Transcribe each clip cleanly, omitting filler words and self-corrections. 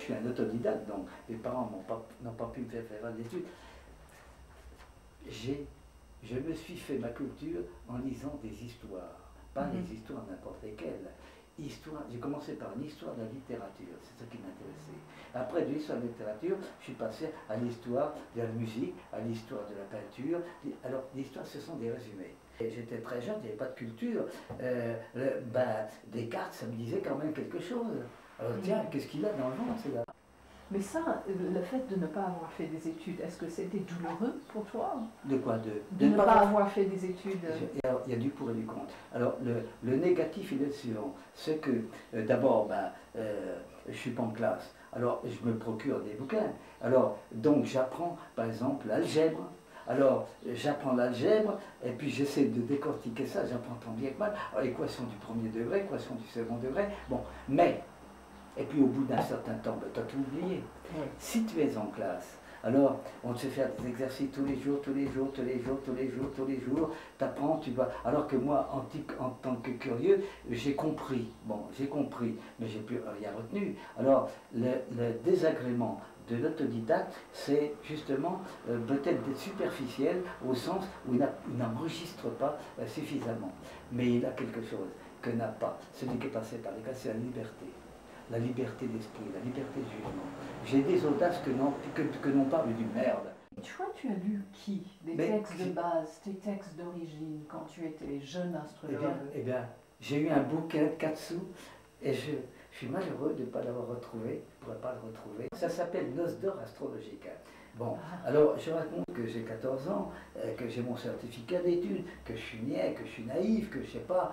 Je suis un autodidacte, donc mes parents n'ont pas pu me faire d'études. Je me suis fait ma culture en lisant des histoires, pas les histoires n'importe lesquelles. J'ai commencé par l'histoire de la littérature, c'est ça qui m'intéressait. Après de l'histoire de la littérature, je suis passé à l'histoire de la musique, à l'histoire de la peinture. Alors l'histoire, ce sont des résumés. J'étais très jeune, il n'y avait pas de culture. Descartes, ça me disait quand même quelque chose. Alors tiens, qu'est-ce qu'il a dans le ventre, c'est là? Mais ça, le fait de ne pas avoir fait des études, est-ce que c'était douloureux pour toi? De quoi? De ne pas avoir fait des études. Il y a du pour et du contre. Alors, le négatif, il est suivant. C'est que, d'abord, je ne suis pas en classe. Alors, je me procure des bouquins. Alors, donc, j'apprends, par exemple, l'algèbre. Alors, j'apprends l'algèbre, et puis j'essaie de décortiquer ça, j'apprends tant bien que mal. Alors, équation du premier degré, équation du second degré. Bon, mais... Et puis au bout d'un certain temps, tu as tout oublié. Oui. Si tu es en classe, alors on te fait faire des exercices tous les jours, tu apprends, tu vas. Alors que moi, en tant que curieux, j'ai compris, mais j'ai plus rien retenu. Alors le désagrément de l'autodidacte, c'est justement peut-être d'être superficiel au sens où il n'enregistre pas suffisamment. Mais il a quelque chose que n'a pas celui qui est passé par les classes, c'est la liberté. La liberté d'esprit, la liberté de jugement. J'ai des audaces que n'ont pas du merde. Toi, tu as lu qui? Des textes de base, tes textes d'origine, quand tu étais jeune astrologue? Eh bien, j'ai eu un bouquin de Katsu, et je suis malheureux de ne pas l'avoir retrouvé, je ne pourrais pas le retrouver. Ça s'appelle Noces d'or astrologique. Bon, alors je raconte que j'ai 14 ans, que j'ai mon certificat d'études, que je suis niais, que je suis naïf, que je sais pas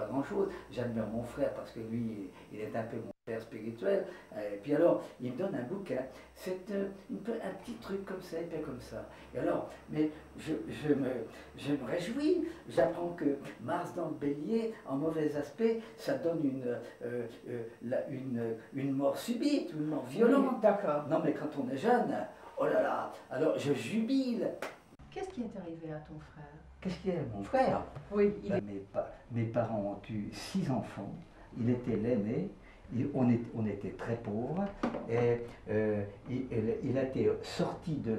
grand-chose. J'admire mon frère parce que lui, il est un peu mon père spirituel. Et puis alors, il me donne un bouquin. C'est un petit truc comme ça, épais comme ça. Et alors, mais je me réjouis. J'apprends que Mars dans le Bélier, en mauvais aspect, ça donne une mort subite, une mort violente. Oui, d'accord. Non, mais quand on est jeune, oh là là, alors je jubile. Qu'est-ce qui est arrivé à ton frère? Qu'est-ce qu'il y a, mon frère? Oui. Mes parents ont eu 6 enfants. Il était l'aîné. On était très pauvres. Et il a été sorti de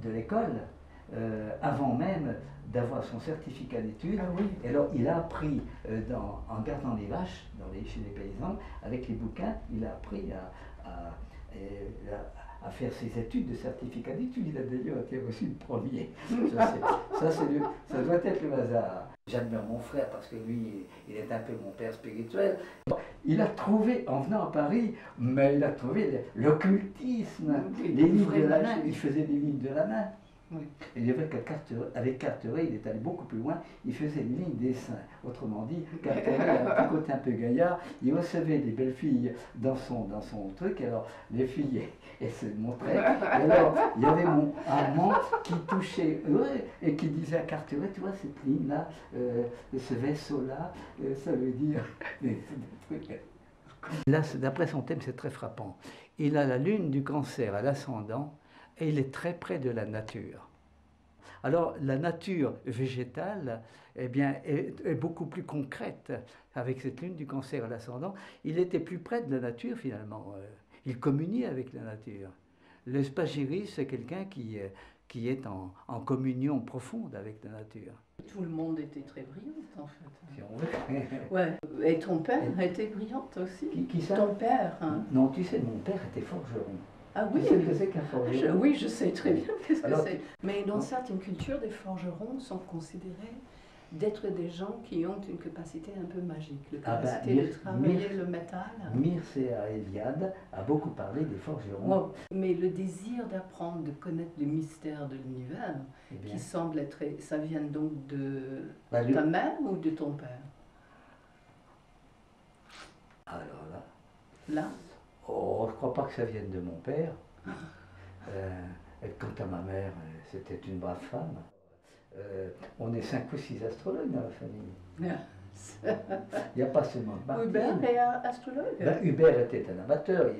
l'école avant même d'avoir son certificat d'études. Ah oui. Et alors il a appris, en gardant les vaches chez les paysans, avec les bouquins, il a appris à faire ses études de certificat d'études. Il a d'ailleurs été reçu le premier. Ça doit être le hasard. J'admire mon frère parce que lui, il est un peu mon père spirituel. Il a trouvé, en venant à Paris, mais il a trouvé l'occultisme, les livres de la main. Il faisait des livres de la main. Oui. Et il avec Carteret, il est allé beaucoup plus loin, il faisait des lignes des seins. Autrement dit, Carteret a un petit côté un peu gaillard, il recevait des belles filles dans son truc, alors les filles, elles se montraient, et alors il y avait mon amant qui touchait, et qui disait à Carteret, tu vois cette ligne-là, ce vaisseau-là, ça veut dire... Là, d'après son thème, c'est très frappant. Il a la lune du Cancer à l'ascendant, et il est très près de la nature. Alors la nature végétale est beaucoup plus concrète avec cette lune du Cancer à l'ascendant. Il était plus près de la nature finalement. Il communie avec la nature. Le Spagyris, c'est quelqu'un qui est en communion profonde avec la nature. Tout le monde était très brillant en fait. Si on veut. Ouais. Et ton père était brillant aussi? Qui ça? Ton père. Hein? Non, tu sais, mon père était forgeron. Ah oui, tu sais ce que c'est qu'un forgeron? Oui, je sais très bien qu'est-ce que c'est. Mais dans certaines cultures, des forgerons sont considérés d'être des gens qui ont une capacité un peu magique, la capacité de travailler le métal. Mircea Eliade a beaucoup parlé des forgerons. Oh, mais le désir d'apprendre, de connaître les mystères de l'univers, qui semble être... Ça vient donc de ta mère ou de ton père? Alors là... Là? Oh, je ne crois pas que ça vienne de mon père. Quant à ma mère, c'était une brave femme. On est 5 ou 6 astrologues dans la famille. Il n'y a pas seulement Martine. Hubert est astrologue? Hubert était un amateur,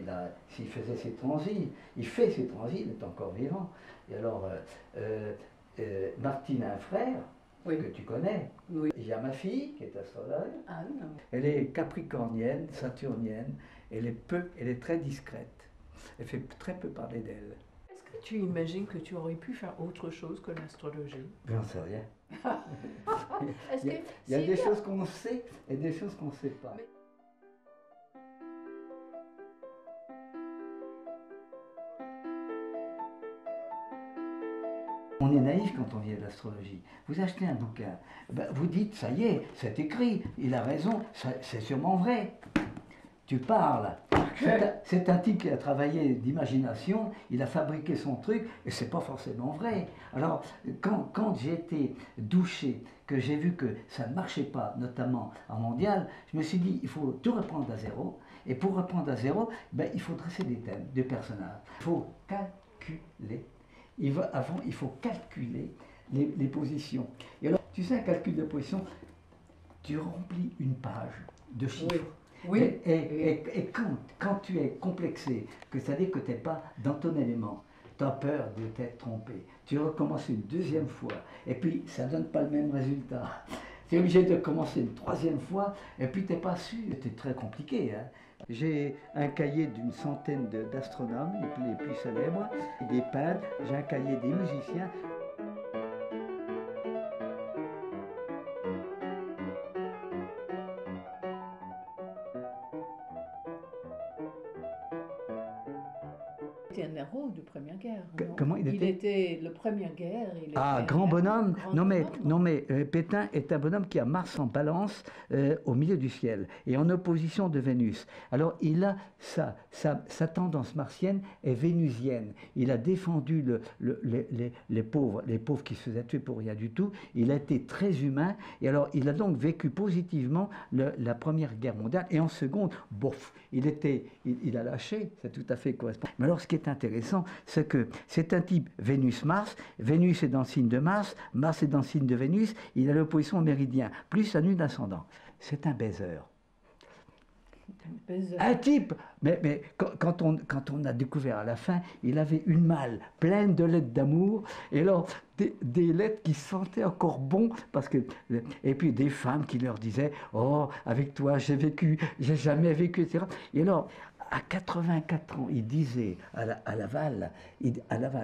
il faisait ses transits. Il fait ses transits, il est encore vivant. Et alors, Martine a un frère, que tu connais. Oui. Il y a ma fille qui est astrologue. Ah non. Elle est capricornienne, saturnienne. Elle est très discrète. Elle fait très peu parler d'elle. Est-ce que tu imagines que tu aurais pu faire autre chose que l'astrologie? J'en sais rien. Il y a des choses qu'on sait et des choses qu'on ne sait pas. Mais... On est naïf quand on vient de l'astrologie. Vous achetez un bouquin, vous dites, ça y est, c'est écrit, il a raison, c'est sûrement vrai. Tu parles. C'est un type qui a travaillé d'imagination, il a fabriqué son truc, et c'est pas forcément vrai. Alors, quand j'ai été douché, que j'ai vu que ça ne marchait pas, notamment en mondial, je me suis dit, il faut tout reprendre à zéro, et pour reprendre à zéro, il faut dresser des thèmes, des personnages. Il faut calculer. Avant, il faut calculer les positions. Et alors, tu sais, un calcul de position, tu remplis une page de chiffres. Oui. Oui. Et quand tu es complexé, que ça dit que tu n'es pas dans ton élément, tu as peur de t'être trompé, tu recommences une deuxième fois, et puis ça ne donne pas le même résultat. Tu es obligé de commencer une troisième fois, et puis tu n'es pas sûr. C'est très compliqué. Hein. J'ai un cahier d'une centaine d'astronomes, les plus célèbres, des peintres, j'ai un cahier des musiciens. C'était un héros de Première Guerre. Comment il était le Première Guerre. Grand bonhomme. Non mais Pétain est un bonhomme qui a Mars en balance au milieu du ciel et en opposition de Vénus. Alors il a sa tendance martienne est vénusienne. Il a défendu les pauvres qui se faisaient tuer pour rien du tout. Il a été très humain et alors il a donc vécu positivement la Première Guerre mondiale et en seconde, bof, il a lâché, c'est tout à fait correspondant. Mais alors ce qui est intéressant, c'est que c'est un type Vénus-Mars. Vénus est dans le signe de Mars, Mars est dans le signe de Vénus, il a l'opposition au méridien, plus un lune ascendant. C'est un baiser. Un type, mais quand on a découvert à la fin, il avait une malle pleine de lettres d'amour, et alors des lettres qui sentaient encore bon, et puis des femmes qui leur disaient « Oh, avec toi j'ai jamais vécu, etc. » Et alors, à 84 ans, il disait à Laval, il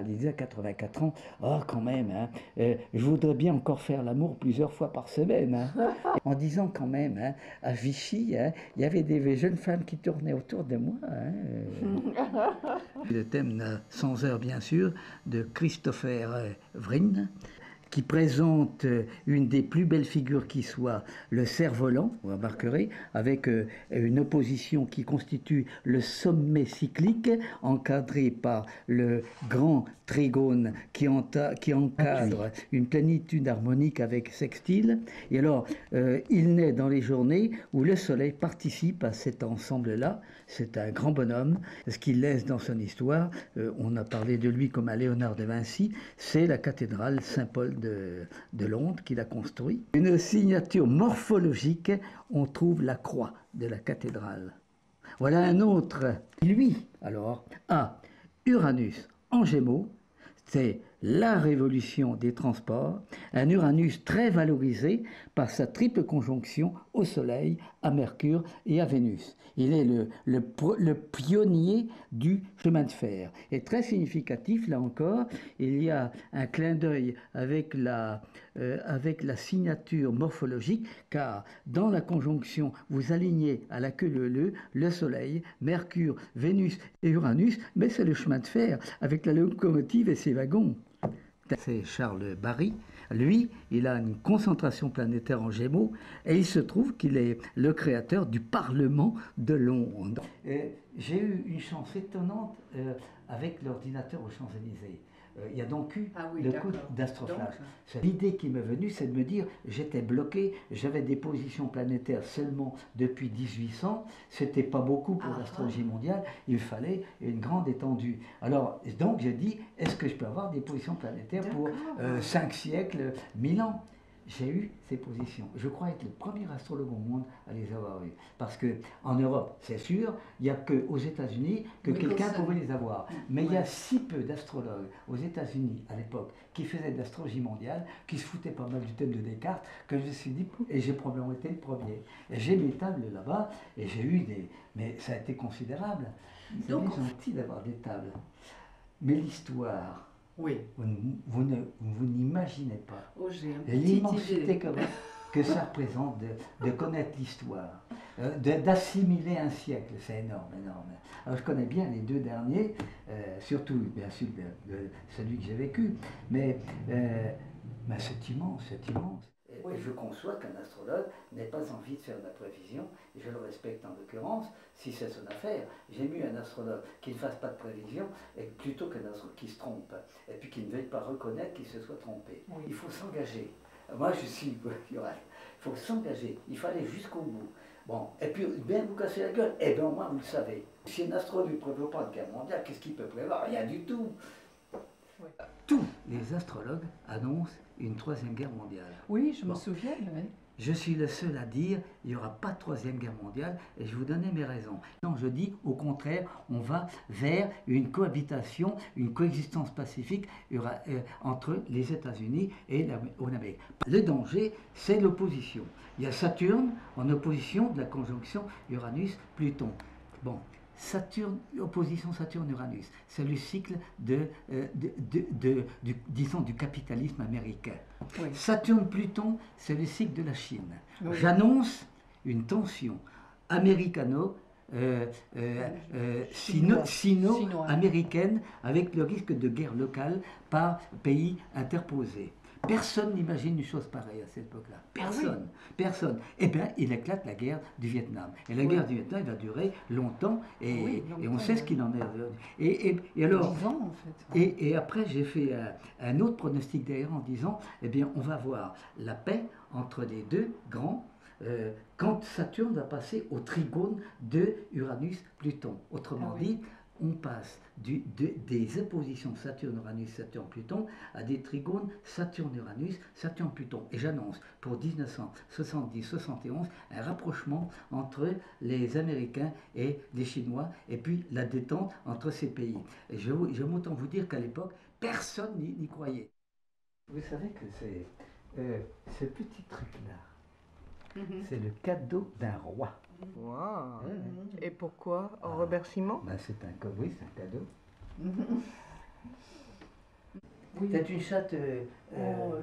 disait à 84 ans, « Oh, quand même, hein, je voudrais bien encore faire l'amour plusieurs fois par semaine. Hein. » En disant quand même, hein, à Vichy, hein, il y avait des jeunes femmes qui tournaient autour de moi. Hein. Le thème Sans heure, bien sûr, de Christopher Wren, qui présente une des plus belles figures qui soit, le cerf-volant, vous remarquerez, avec une opposition qui constitue le sommet cyclique, encadré par le grand trigone qui encadre une plénitude harmonique avec sextile. Et alors, il naît dans les journées où le soleil participe à cet ensemble-là. C'est un grand bonhomme. Ce qu'il laisse dans son histoire, on a parlé de lui comme un Léonard de Vinci, c'est la cathédrale Saint-Paul de Londres qu'il a construit. Une signature morphologique, on trouve la croix de la cathédrale. Voilà un autre. Lui, alors, a Uranus en Gémeaux, c'est la révolution des transports, un Uranus très valorisé par sa triple conjonction au Soleil, à Mercure et à Vénus. Il est le pionnier du chemin de fer. Et très significatif, là encore, il y a un clin d'œil avec la signature morphologique, car dans la conjonction, vous alignez à la queue leu le Soleil, Mercure, Vénus et Uranus, mais c'est le chemin de fer avec la locomotive et ses wagons. C'est Charles Barry. Lui, il a une concentration planétaire en Gémeaux et il se trouve qu'il est le créateur du Parlement de Londres. J'ai eu une chance étonnante avec l'ordinateur aux Champs-Élysées. Il y a donc eu le coup d'Astroflash. L'idée qui m'est venue, c'est de me dire, j'étais bloqué, j'avais des positions planétaires seulement depuis 1800, c'était pas beaucoup pour l'astrologie mondiale, il fallait une grande étendue. Alors, donc j'ai dit, est-ce que je peux avoir des positions planétaires pour 5 siècles, 1000 ans? j'ai eu ces positions. Je crois être le premier astrologue au monde à les avoir eues. Parce qu'en Europe, c'est sûr, il n'y a qu'aux États-Unis que quelqu'un pouvait les avoir. Mais il y a si peu d'astrologues aux États-Unis à l'époque qui faisaient de l'astrologie mondiale, qui se foutaient pas mal du thème de Descartes, que je me suis dit, et j'ai probablement été le premier. Et j'ai mes tables là-bas, et j'ai eu des... Mais ça a été considérable. C'est bien gentil d'avoir des tables. Mais l'histoire... Oui. Vous n'imaginez pas l'immensité que ça représente de connaître l'histoire, d'assimiler un siècle. C'est énorme, énorme. Alors je connais bien les deux derniers, surtout bien sûr celui que j'ai vécu, mais c'est immense, c'est immense. Oui. Et je conçois qu'un astrologue n'ait pas envie de faire de la prévision, et je le respecte en l'occurrence, si c'est son affaire. J'ai mieux un astrologue qui ne fasse pas de prévision, et plutôt qu'un astrologue qui se trompe, et puis qui ne veuille pas reconnaître qu'il se soit trompé. Oui. Il faut s'engager. Moi je suis il faut s'engager, il faut aller jusqu'au bout. Bon, et puis bien vous casser la gueule, et bien au moins vous le savez. Si un astrologue ne prévoit pas de guerre mondiale, qu'est-ce qu'il peut prévoir? Rien du tout. Oui. Tous les astrologues annoncent une troisième guerre mondiale. Oui, je me souviens. Oui. Je suis le seul à dire il n'y aura pas de troisième guerre mondiale et je vais vous donner mes raisons. Non, je dis au contraire, on va vers une cohabitation, une coexistence pacifique entre les États-Unis et l'Amérique. Le danger, c'est l'opposition. Il y a Saturne en opposition de la conjonction Uranus-Pluton. Bon. Saturne, opposition Saturne-Uranus, c'est le cycle disons, du capitalisme américain. Oui. Saturne-Pluton, c'est le cycle de la Chine. Oui. J'annonce une tension sino-américaine avec le risque de guerre locale par pays interposés. Personne n'imagine une chose pareille à cette époque-là. Personne. Ah oui. Personne. Eh bien, il éclate la guerre du Vietnam. Et la guerre du Vietnam, elle va durer longtemps et on sait ce qu'il en est. Et alors, 10 ans, en fait. Et après, j'ai fait un autre pronostic d'ailleurs en disant, eh bien, on va voir la paix entre les deux grands quand Saturne va passer au trigone de Uranus-Pluton. Autrement dit, on passe des oppositions Saturne-Uranus, Saturne-Pluton à des trigones Saturne-Uranus, Saturne-Pluton. Et j'annonce pour 1970-71 un rapprochement entre les Américains et les Chinois, et puis la détente entre ces pays. Et j'aime autant vous dire qu'à l'époque, personne n'y croyait. Vous savez que ce petit truc-là, c'est le cadeau d'un roi. Wow. Et pourquoi? En remerciement? C'est un cadeau. Oui. C'est une chatte.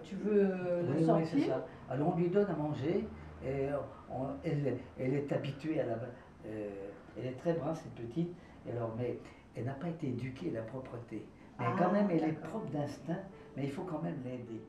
Tu veux la sortir? Oui, c'est ça. Alors on lui donne à manger et elle est habituée à la. Elle est très brasse, c'est petite. Mais elle n'a pas été éduquée à la propreté. Mais quand même, elle est propre d'instinct, mais il faut quand même l'aider.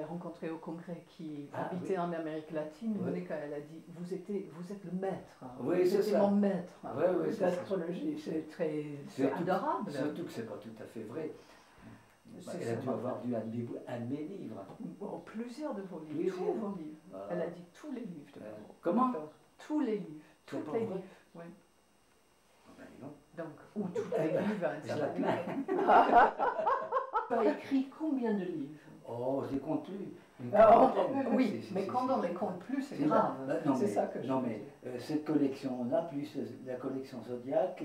Rencontré au congrès qui habitait en Amérique latine, Monica, elle a dit vous êtes le maître. Oui, c'est ça. Mon maître. Oui, l'astrologie, c'est adorable. Surtout que c'est pas tout à fait vrai. Elle a dû avoir lu un de mes livres. Plusieurs de vos livres. Tous vos livres. Voilà. Elle a dit tous les livres de vos. Comment? Tous les livres. Tous les livres. Oui. Donc, ou tous les livres. Tu as écrit combien de livres? Oh, je les compte plus. Oui, mais quand on les compte plus, c'est grave. C'est ça que je veux dire. Cette collection-là, plus la collection Zodiac,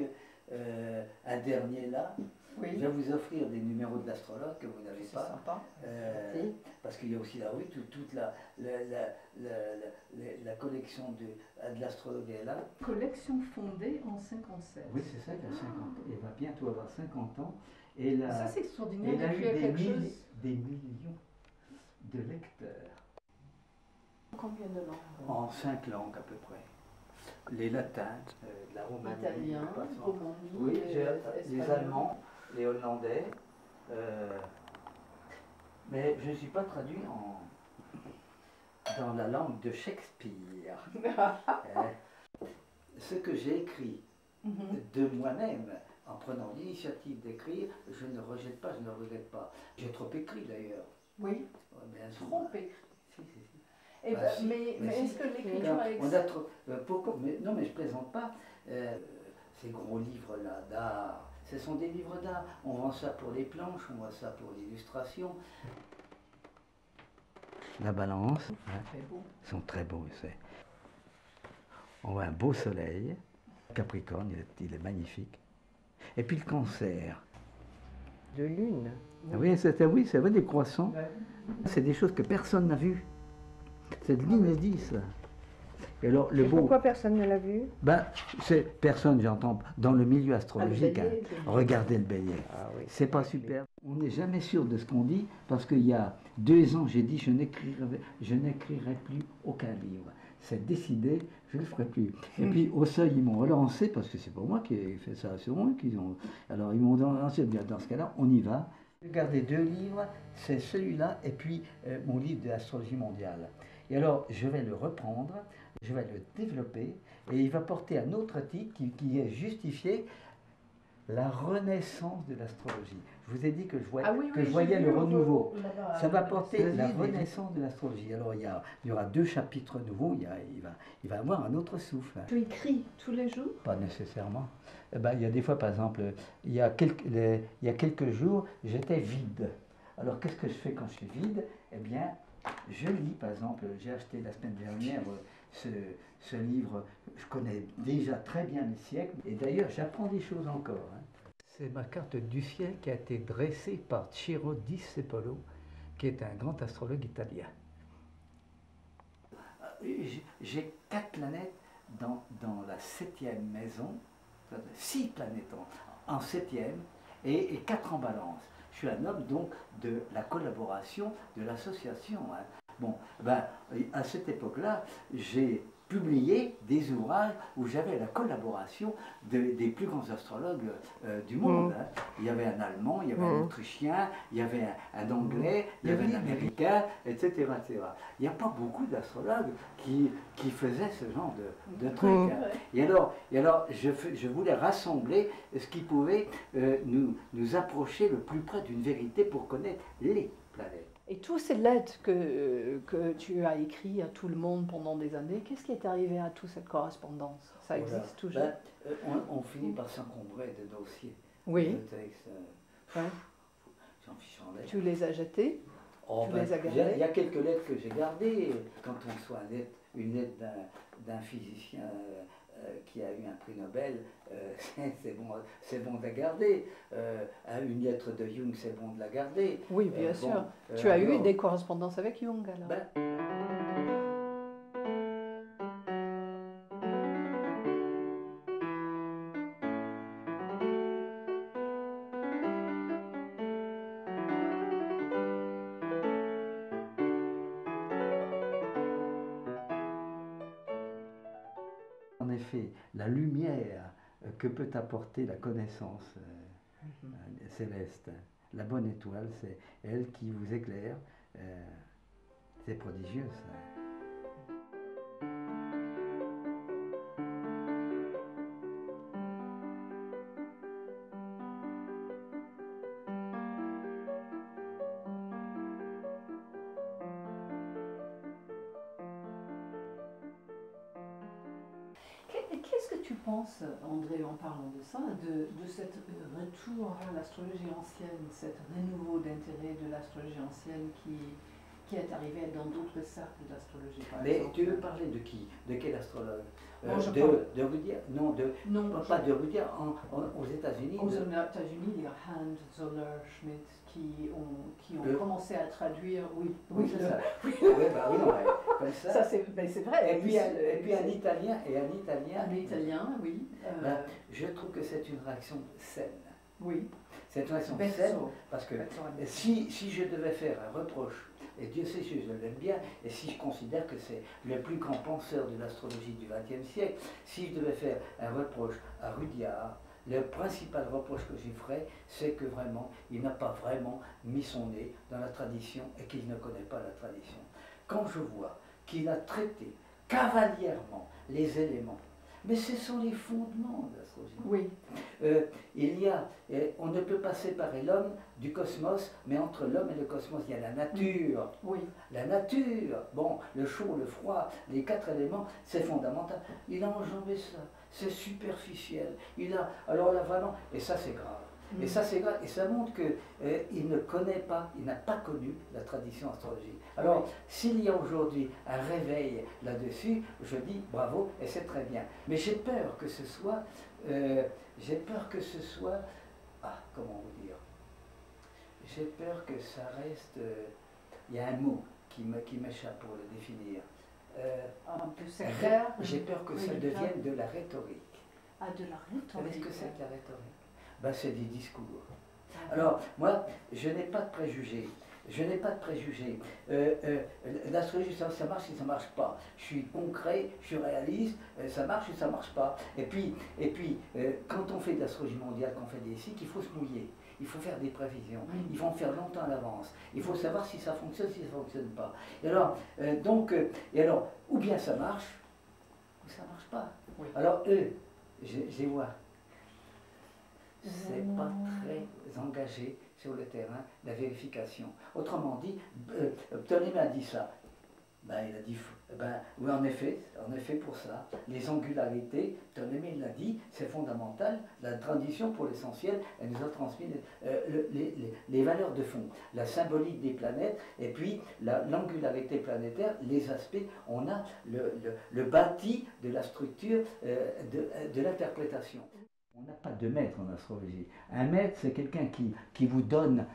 un dernier là, je vais vous offrir des numéros de l'astrologue que vous n'avez pas. Sympa. Parce qu'il y a aussi toute la collection de l'astrologue est là. Collection fondée en 57. Oui, c'est ça, il a 50 ans. Elle va bientôt avoir 50 ans. Ça, c'est extraordinaire d'écrire quelque chose. Des millions de lecteurs. Combien de langues? En 5 langues à peu près. Les latins, la romanie, italien, romani, oui, les allemands, les hollandais. Mais je ne suis pas traduit dans la langue de Shakespeare. Ce que j'ai écrit de moi-même, en prenant l'initiative d'écrire, je ne rejette pas, je ne regrette pas. J'ai trop écrit d'ailleurs. Oui, trop écrit. Si. Mais est-ce que l'écriture est non, mais je ne plaisante pas. ces gros livres-là d'art. Ce sont des livres d'art. On vend ça pour les planches, on vend ça pour l'illustration. La balance, hein, sont très beaux. On voit un beau soleil. Capricorne, il est magnifique. Et puis le Cancer. De lune. Oui, c'est vrai, des croissants. C'est des choses que personne n'a vues. C'est de l'inédit, ça. Et alors, le beau... Pourquoi personne ne l'a vu? Ben, personne, j'entends, dans le milieu astrologique, bélier, regardez le bélier. Ah oui. C'est pas super. On n'est jamais sûr de ce qu'on dit, parce qu'il y a 2 ans, j'ai dit je n'écrirai plus aucun livre. C'est décidé, je ne le ferai plus. Et puis au seuil, ils m'ont relancé, parce que c'est pas moi qui ai fait ça, c'est eux qui ont... Alors ils m'ont relancé, bien dans ce cas-là, on y va. Regardez 2 livres, c'est celui-là, et puis mon livre de l'astrologie mondiale. Et alors, je vais le reprendre, je vais le développer, et il va porter un autre titre qui est justifié, la renaissance de l'astrologie. Je vous ai dit que je voyais le renouveau. Ça va porter la renaissance de l'astrologie. Alors, il y aura 2 chapitres nouveaux, il va avoir un autre souffle. Tu écris tous les jours? Pas nécessairement. Eh ben, il y a des fois, par exemple, il y a quelques jours, j'étais vide. Alors, qu'est-ce que je fais quand je suis vide? Eh bien, je lis, par exemple, j'ai acheté la semaine dernière ce livre, je connais déjà très bien les siècles, et d'ailleurs j'apprends des choses encore. Hein. C'est ma carte du ciel qui a été dressée par Ciro di Cepolo, qui est un grand astrologue italien. J'ai 4 planètes dans la 7e maison, 6 planètes en 7e et 4 en balance. Je suis un homme donc de la collaboration, de l'association. Hein. Bon, ben, à cette époque-là, j'ai publié des ouvrages où j'avais la collaboration des plus grands astrologues du monde. Hein. Il y avait un Allemand, il y avait un Autrichien, il y avait un Anglais, il y avait un Américain, etc., etc. Il n'y a pas beaucoup d'astrologues qui faisaient ce genre de trucs. Hein. Et alors je voulais rassembler ce qui pouvait nous approcher le plus près d'une vérité pour connaître les planètes. Et tous ces lettres que tu as écrites à tout le monde pendant des années, qu'est-ce qui est arrivé à toute cette correspondance? Ça existe toujours? On finit par s'encombrer de dossiers. Oui. De textes. J'en fiche en lettres. Tu les as jetés? Tu les as gardés? Il y a quelques lettres que j'ai gardées. Quand on reçoit une lettre d'un physicien qui a eu un prix Nobel, c'est bon de la garder. Une lettre de Jung, c'est bon de la garder. Oui, bien sûr. Tu as eu des correspondances avec Jung alors? En effet, la lumière que peut apporter la connaissance céleste, la bonne étoile, c'est elle qui vous éclaire. C'est prodigieux, ça. Qu'est-ce que tu penses, André, en parlant de ça, de ce retour à l'astrologie ancienne, ce renouveau d'intérêt de l'astrologie ancienne qui est arrivé dans d'autres cercles d'astrologie, par exemple? Mais tu veux parler de qui? De quel astrologue? De Rudyard? Non, pas de Rudyard, aux États-Unis. Aux États-Unis, il y a Hand, Zoller, Schmidt qui ont commencé à traduire, oui, c'est ça. Oui. Comme ça. Ça c'est vrai. Et puis un Italien. Un Italien, oui. Je trouve que c'est une réaction saine. Oui. C'est une réaction saine, parce que si je devais faire un reproche, et Dieu sait si je l'aime bien, et si je considère que c'est le plus grand penseur de l'astrologie du XXe siècle, si je devais faire un reproche à Rudyard, le principal reproche que j'y ferais, c'est que vraiment, il n'a pas vraiment mis son nez dans la tradition et qu'il ne connaît pas la tradition. Quand je vois qu'il a traité cavalièrement les éléments, mais ce sont les fondements de l'astrologie. Oui. On ne peut pas séparer l'homme du cosmos, mais entre l'homme et le cosmos, il y a la nature. Oui. La nature, bon, le chaud, le froid, les 4 éléments, c'est fondamental. Il a enjambé ça. c'est superficiel. Alors là vraiment, et ça c'est grave. Et ça c'est grave, et ça montre qu'il ne connaît pas, il n'a pas connu la tradition astrologique. Alors, s'il y a aujourd'hui un réveil là-dessus, je dis bravo, et c'est très bien. Mais j'ai peur que ce soit, comment vous dire, j'ai peur que ça reste, il y a un mot qui m'échappe pour le définir. Un peu sectaire. J'ai peur que ça devienne de la rhétorique. Ah, de la rhétorique. Vous savez ce que c'est que la rhétorique? Ben, c'est des discours. Alors, moi, je n'ai pas de préjugés. Je n'ai pas de préjugés. L'astrologie, ça marche et ça ne marche pas. Je suis concret, je suis réaliste, ça marche et ça ne marche pas. Et puis quand on fait de l'astrologie mondiale, quand on fait des cycles, il faut se mouiller. Il faut faire des prévisions. Il faut en faire longtemps à l'avance. Il faut savoir si ça fonctionne, si ça ne fonctionne pas. Et alors, ou bien ça marche, ou ça ne marche pas. Oui. Alors eux, je les vois. C'est pas très engagé sur le terrain de la vérification. Autrement dit, Ptolémée a dit ça. Ben, il a dit, oui, en effet, pour ça, les angularités, Ptolémée l'a dit, c'est fondamental. La tradition, pour l'essentiel, elle nous a transmis les valeurs de fond, la symbolique des planètes, et puis l'angularité planétaire, les aspects. On a le bâti de la structure de l'interprétation. On n'a pas de maître en astrologie. Un maître, c'est quelqu'un qui vous donne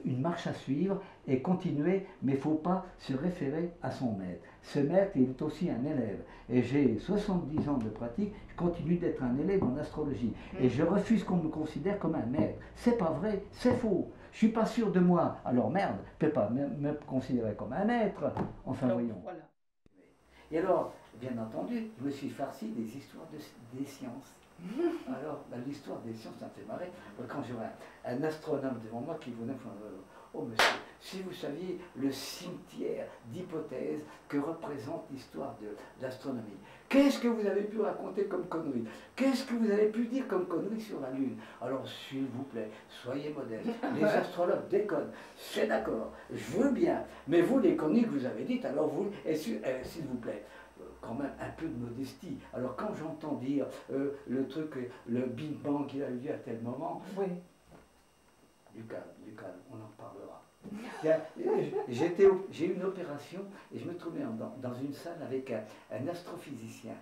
une marche à suivre et continuer, mais il ne faut pas se référer à son maître. Ce maître, il est aussi un élève. Et j'ai 70 ans de pratique, je continue d'être un élève en astrologie. Et je refuse qu'on me considère comme un maître. C'est pas vrai, c'est faux. Je ne suis pas sûr de moi. Alors merde, je ne peux pas me considérer comme un maître. Enfin, voyons. Voilà. Et alors, bien entendu, je me suis farci des histoires des sciences. Alors, l'histoire des sciences, ça me fait marrer. Quand j'aurai un astronome devant moi qui vous dit oh monsieur, si vous saviez le cimetière d'hypothèses que représente l'histoire de l'astronomie, qu'est-ce que vous avez pu raconter comme conneries? Qu'est-ce que vous avez pu dire comme conneries sur la Lune? Alors, s'il vous plaît, soyez modestes. Les astrologues déconnent, c'est d'accord, je veux bien. Mais vous, les conneries que vous avez dites, alors vous, s'il vous plaît, quand même un peu de modestie. Alors quand j'entends dire le truc, le Big Bang qui a eu lieu à tel moment, oui. Du calme, on en parlera. J'ai eu une opération et je me trouvais dans une salle avec un astrophysicien.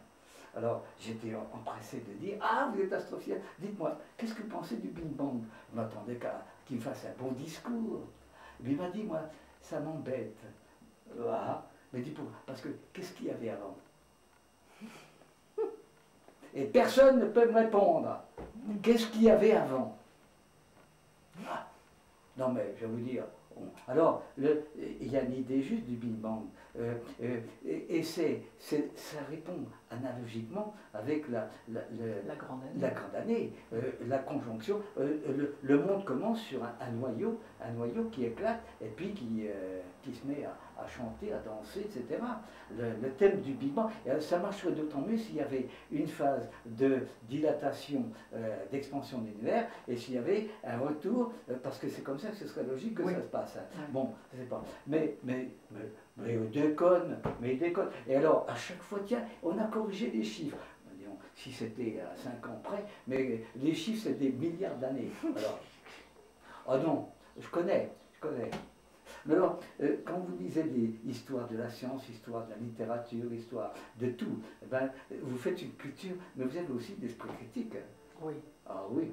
Alors j'étais empressé de dire, ah vous êtes astrophysicien, dites-moi, qu'est-ce que vous pensez du Big Bang? Je m'attendais qu'à qu'il me fasse un bon discours. Et puis il m'a dit, moi, ça m'embête. Mais dis pourquoi? Parce que qu'est-ce qu'il y avait avant? Et personne ne peut me répondre. Qu'est-ce qu'il y avait avant? Non mais je vais vous dire. Alors, il y a une idée juste du Big Bang. Et ça répond analogiquement avec la grande année, la conjonction. Le monde commence sur un noyau qui éclate et puis qui se met à chanter, à danser, etc. Le thème du Big Bang, ça marcherait d'autant mieux s'il y avait une phase de dilatation, d'expansion de l'univers, et s'il y avait un retour, parce que c'est comme ça que ce serait logique que ça se passe. Bon, je sais pas. Mais il déconne. Et alors, à chaque fois, tiens, on a corrigé les chiffres. Disons, si c'était à 5 ans près, mais les chiffres, c'est des milliards d'années. Alors, oh non, je connais. Mais alors, quand vous lisez des histoires de la science, histoire de la littérature, histoire de tout, ben, vous faites une culture, mais vous avez aussi l'esprit critique. Oui. Ah oui.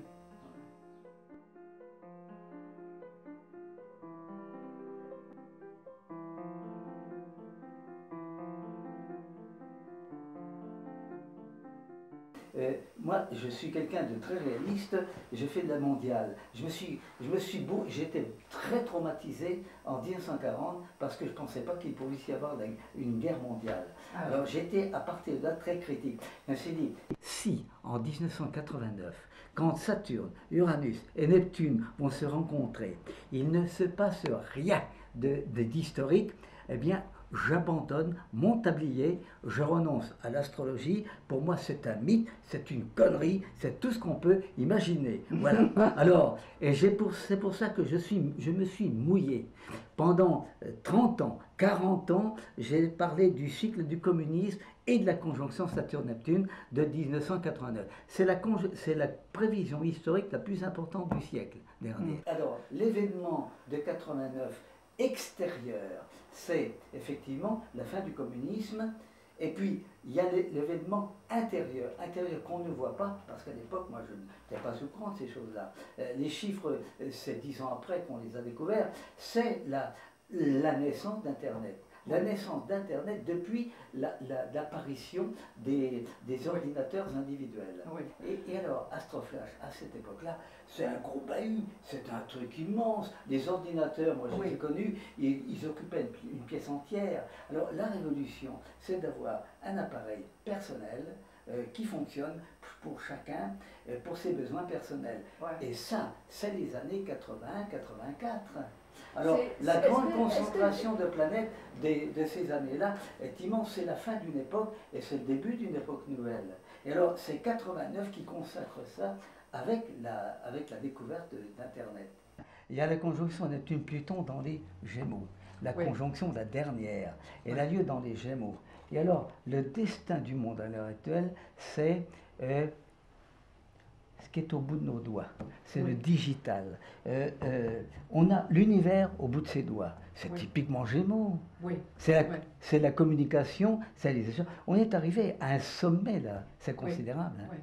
Moi, je suis quelqu'un de très réaliste, je fais de la mondiale. J'étais très traumatisé en 1940 parce que je ne pensais pas qu'il pouvait y avoir une guerre mondiale. Alors j'étais à partir de là très critique. Je me suis dit, si en 1989, quand Saturne, Uranus et Neptune vont se rencontrer, il ne se passe rien d'historique, eh bien, j'abandonne mon tablier, je renonce à l'astrologie. Pour moi, c'est un mythe, c'est une connerie, c'est tout ce qu'on peut imaginer. Voilà. Alors, et c'est pour ça que je me suis mouillé. Pendant 30 ans, 40 ans, j'ai parlé du cycle du communisme et de la conjonction Saturne-Neptune de 1989. C'est la prévision historique la plus importante du siècle dernier. Alors, l'événement de 89 extérieur, c'est effectivement la fin du communisme. Et puis, il y a l'événement intérieur qu'on ne voit pas, parce qu'à l'époque, moi, je n'étais pas au courant de ces choses-là. Les chiffres, c'est 10 ans après qu'on les a découverts, c'est la naissance d'Internet. La naissance d'Internet depuis l'apparition des ordinateurs individuels. Oui. Et alors, Astroflash, à cette époque-là, c'est un gros bahut, c'est un truc immense. Les ordinateurs, moi je les ai connus, ils occupaient une pièce entière. Alors, la révolution, c'est d'avoir un appareil personnel qui fonctionne pour chacun, pour ses besoins personnels. Ouais. Et ça, c'est les années 80-84. Alors, la grande concentration de planètes de ces années-là est immense. C'est la fin d'une époque et c'est le début d'une époque nouvelle. Et alors, c'est 89 qui consacre ça avec la découverte d'Internet. Il y a la conjonction Neptune-Pluton dans les Gémeaux. La conjonction, la dernière, elle a lieu dans les Gémeaux. Et alors, le destin du monde à l'heure actuelle, c'est ce qui est au bout de nos doigts. C'est le digital. On a l'univers au bout de ses doigts. C'est typiquement Gémeaux. C'est la communication, c'est les échanges. On est arrivé à un sommet, là. C'est considérable. Hein.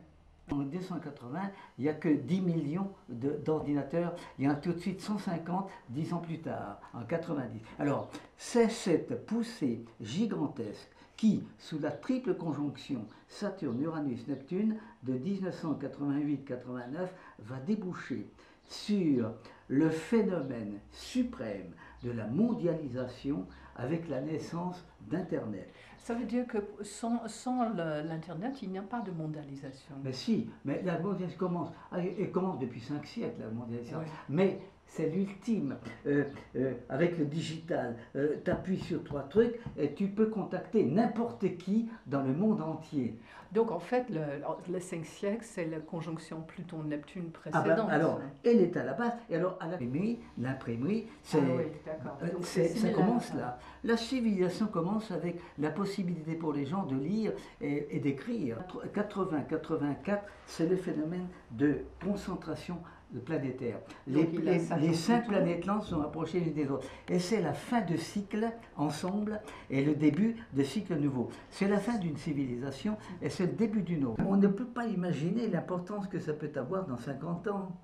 En 1980, il n'y a que 10 millions d'ordinateurs. Il y en a tout de suite 150 10 ans plus tard, en 90. Alors, c'est cette poussée gigantesque qui, sous la triple conjonction Saturne-Uranus-Neptune de 1988-89, va déboucher sur le phénomène suprême de la mondialisation avec la naissance d'Internet. Ça veut dire que sans l'Internet, il n'y a pas de mondialisation. Mais si, mais la mondialisation commence. Elle commence depuis 5 siècles, la mondialisation. Mais c'est l'ultime. Avec le digital, tu appuies sur 3 trucs et tu peux contacter n'importe qui dans le monde entier. Donc en fait, le 5 siècles, c'est la conjonction Pluton-Neptune précédente. Alors, elle est à la base. Et alors, à l'imprimerie, ça commence là. La civilisation commence avec la possibilité pour les gens de lire et d'écrire. 80-84, c'est le phénomène de concentration planétaire. Les 5 planètes-là sont rapprochées les unes des autres. Et c'est la fin de cycle ensemble et le début de cycle nouveau. C'est la fin d'une civilisation et c'est le début d'une autre. On ne peut pas imaginer l'importance que ça peut avoir dans 50 ans.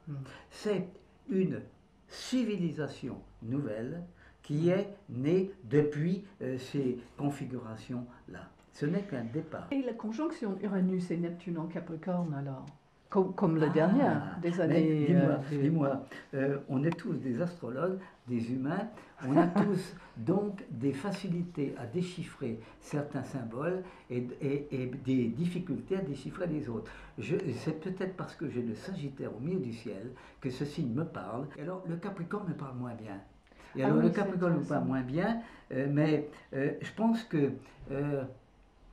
C'est une civilisation nouvelle qui est née depuis ces configurations-là. Ce n'est qu'un départ. Et la conjonction Uranus et Neptune en Capricorne alors? Comme la dernière des années. Dis-moi, on est tous des astrologues, des humains, on a tous donc des facilités à déchiffrer certains symboles et des difficultés à déchiffrer les autres. C'est peut-être parce que j'ai le Sagittaire au milieu du ciel que ce signe me parle. Et alors le Capricorne me parle moins bien. Et alors le Capricorne me parle moins bien, mais je pense que,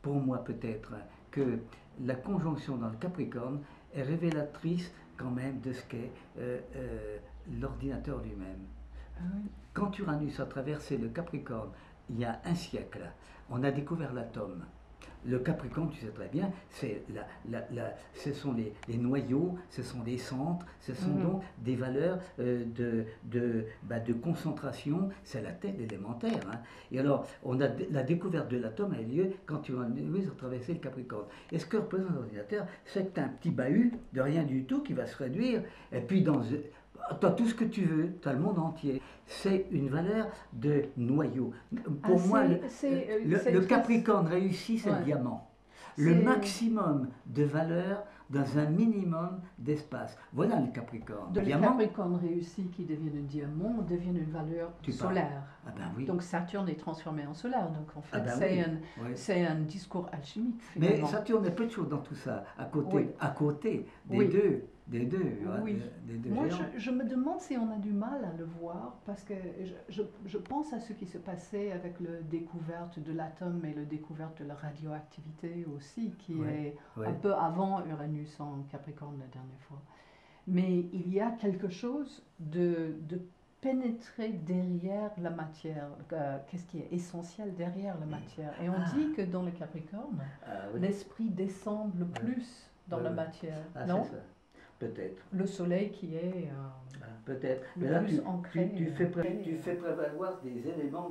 pour moi peut-être, que la conjonction dans le Capricorne est révélatrice quand même de ce qu'est l'ordinateur lui-même. Quand Uranus a traversé le Capricorne il y a un siècle, on a découvert l'atome. Le Capricorne, tu sais très bien, ce sont les noyaux, ce sont les centres, ce sont donc des valeurs de concentration, c'est la tête élémentaire. Hein. Et alors, la découverte de l'atome a eu lieu quand Uranus a traversé le Capricorne. Et ce que représente l'ordinateur, c'est un petit bahut de rien du tout qui va se réduire, et puis tu as tout ce que tu veux, tu as le monde entier. C'est une valeur de noyau. Pour moi, le Capricorne réussi, c'est le diamant. Le maximum de valeur dans un minimum d'espace. Voilà le Capricorne. Le Capricorne réussi qui devient un diamant devient une valeur solaire. Ah ben oui. Donc Saturne est transformé en solaire. Donc en fait, c'est un discours alchimique. Finalement. Mais Saturne est peu de choses dans tout ça, à côté des deux. Des deux Moi, je me demande si on a du mal à le voir, parce que je pense à ce qui se passait avec la découverte de l'atome et la découverte de la radioactivité aussi, qui est un peu avant Uranus en Capricorne la dernière fois. Mais il y a quelque chose de pénétrer derrière la matière, qu'est-ce qui est essentiel derrière la matière. Et on Ah. dit que dans le Capricorne, Oui. l'esprit descend le plus dans la matière, non? C'est ça. Peut-être. Le soleil qui est Peut-être. le Mais là, plus ancré. tu fais prévaloir des éléments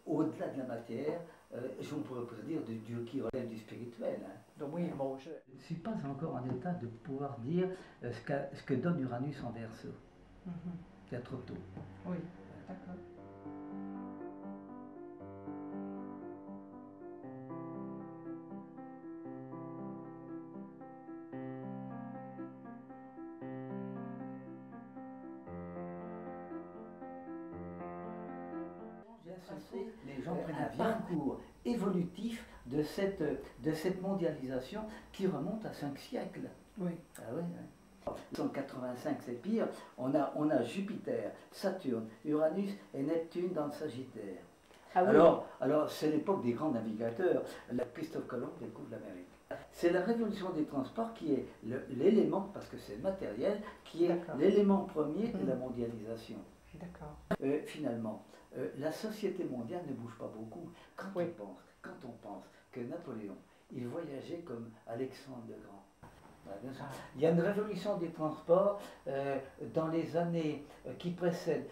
au-delà de la matière, on pourrait dire qui relève du spirituel. Hein. Donc, oui, bon, Je ne suis pas encore en état de pouvoir dire ce que donne Uranus en Verseau. Il y a trop tôt. Oui, d'accord. Les gens prennent un parcours évolutif de cette mondialisation qui remonte à 5 siècles. Oui. Ah oui, oui. 185, c'est pire. On a Jupiter, Saturne, Uranus et Neptune dans le Sagittaire. Ah oui. Alors c'est l'époque des grands navigateurs. Christophe Colomb découvre l'Amérique. C'est la révolution des transports qui est l'élément, parce que c'est matériel, qui est l'élément premier de la mondialisation. D'accord. Finalement, la société mondiale ne bouge pas beaucoup. Quand on pense que Napoléon, il voyageait comme Alexandre le Grand. Il y a une révolution des transports dans les années qui précèdent,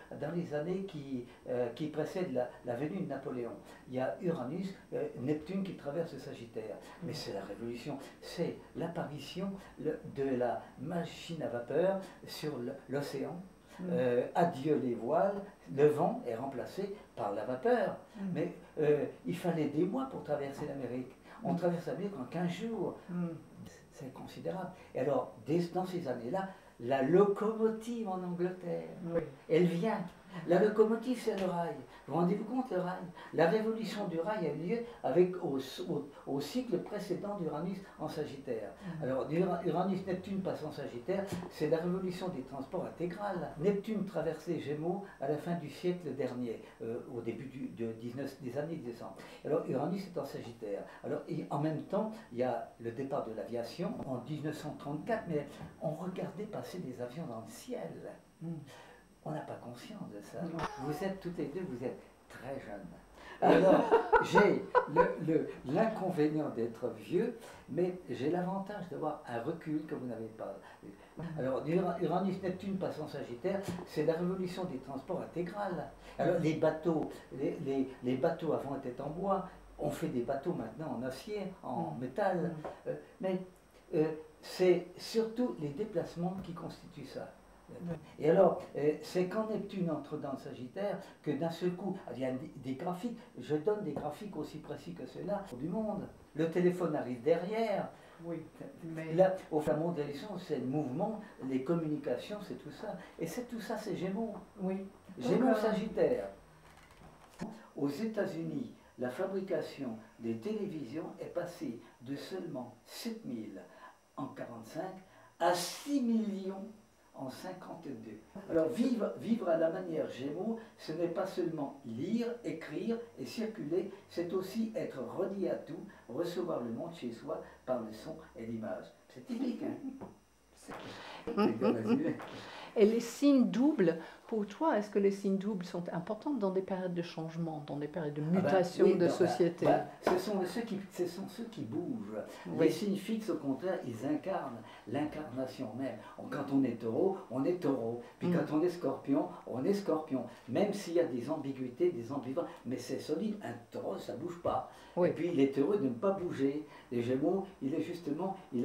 qui précèdent la venue de Napoléon. Il y a Uranus, Neptune qui traverse le Sagittaire. Mais c'est la révolution, c'est l'apparition de la machine à vapeur sur l'océan. Adieu les voiles, le vent est remplacé par la vapeur. Mais il fallait des mois pour traverser l'Amérique. On traverse l'Amérique en 15 jours. C'est considérable. Et alors, dans ces années-là, la locomotive en Angleterre, elle vient. La locomotive, c'est le rail. Vous vous rendez-vous compte, le rail? La révolution du rail a eu lieu au cycle précédent d'Uranus en Sagittaire. Alors, Uranus-Neptune passe en Sagittaire, c'est la révolution des transports intégrale. Neptune traversait Gémeaux à la fin du siècle dernier, au début des années 1900. Alors, Uranus est en Sagittaire. Alors, en même temps, il y a le départ de l'aviation en 1934, mais on regardait passer des avions dans le ciel. On n'a pas conscience de ça. Vous êtes toutes les deux, vous êtes très jeunes. Alors, j'ai l'inconvénient d'être vieux, mais j'ai l'avantage d'avoir un recul que vous n'avez pas. Alors, Uranus-Neptune passe en Sagittaire, c'est la révolution des transports intégrales. Alors, les bateaux avant étaient en bois, on fait des bateaux maintenant en acier, en métal, mais c'est surtout les déplacements qui constituent ça. Et alors, c'est quand Neptune entre dans le Sagittaire que d'un seul coup, il y a des graphiques, je donne des graphiques aussi précis que ceux-là du monde. Le téléphone arrive derrière. Oui, mais... Là, au fond, la mondialisation, c'est le mouvement, les communications, c'est tout ça. Et tout ça, c'est Gémeaux. Oui. Gémeaux Sagittaire. Aux États-Unis, la fabrication des télévisions est passée de seulement 7000 en 1945 à 6 millions en 52. Alors vivre à la manière Gémeaux, ce n'est pas seulement lire, écrire et circuler, c'est aussi être relié à tout, recevoir le monde chez soi par le son et l'image. C'est typique, hein? Et les signes doubles, pour toi, est-ce que les signes doubles sont importants dans des périodes de changement, dans des périodes de mutation de société? Ce sont ceux qui bougent. Oui. Les signes fixes, au contraire, ils incarnent l'incarnation même. Quand on est taureau, on est taureau. Puis quand on est scorpion. Même s'il y a des ambiguïtés, des ambivalences, mais c'est solide. Un taureau, ça ne bouge pas. Oui. Et puis il est heureux de ne pas bouger. Les Gémeaux, il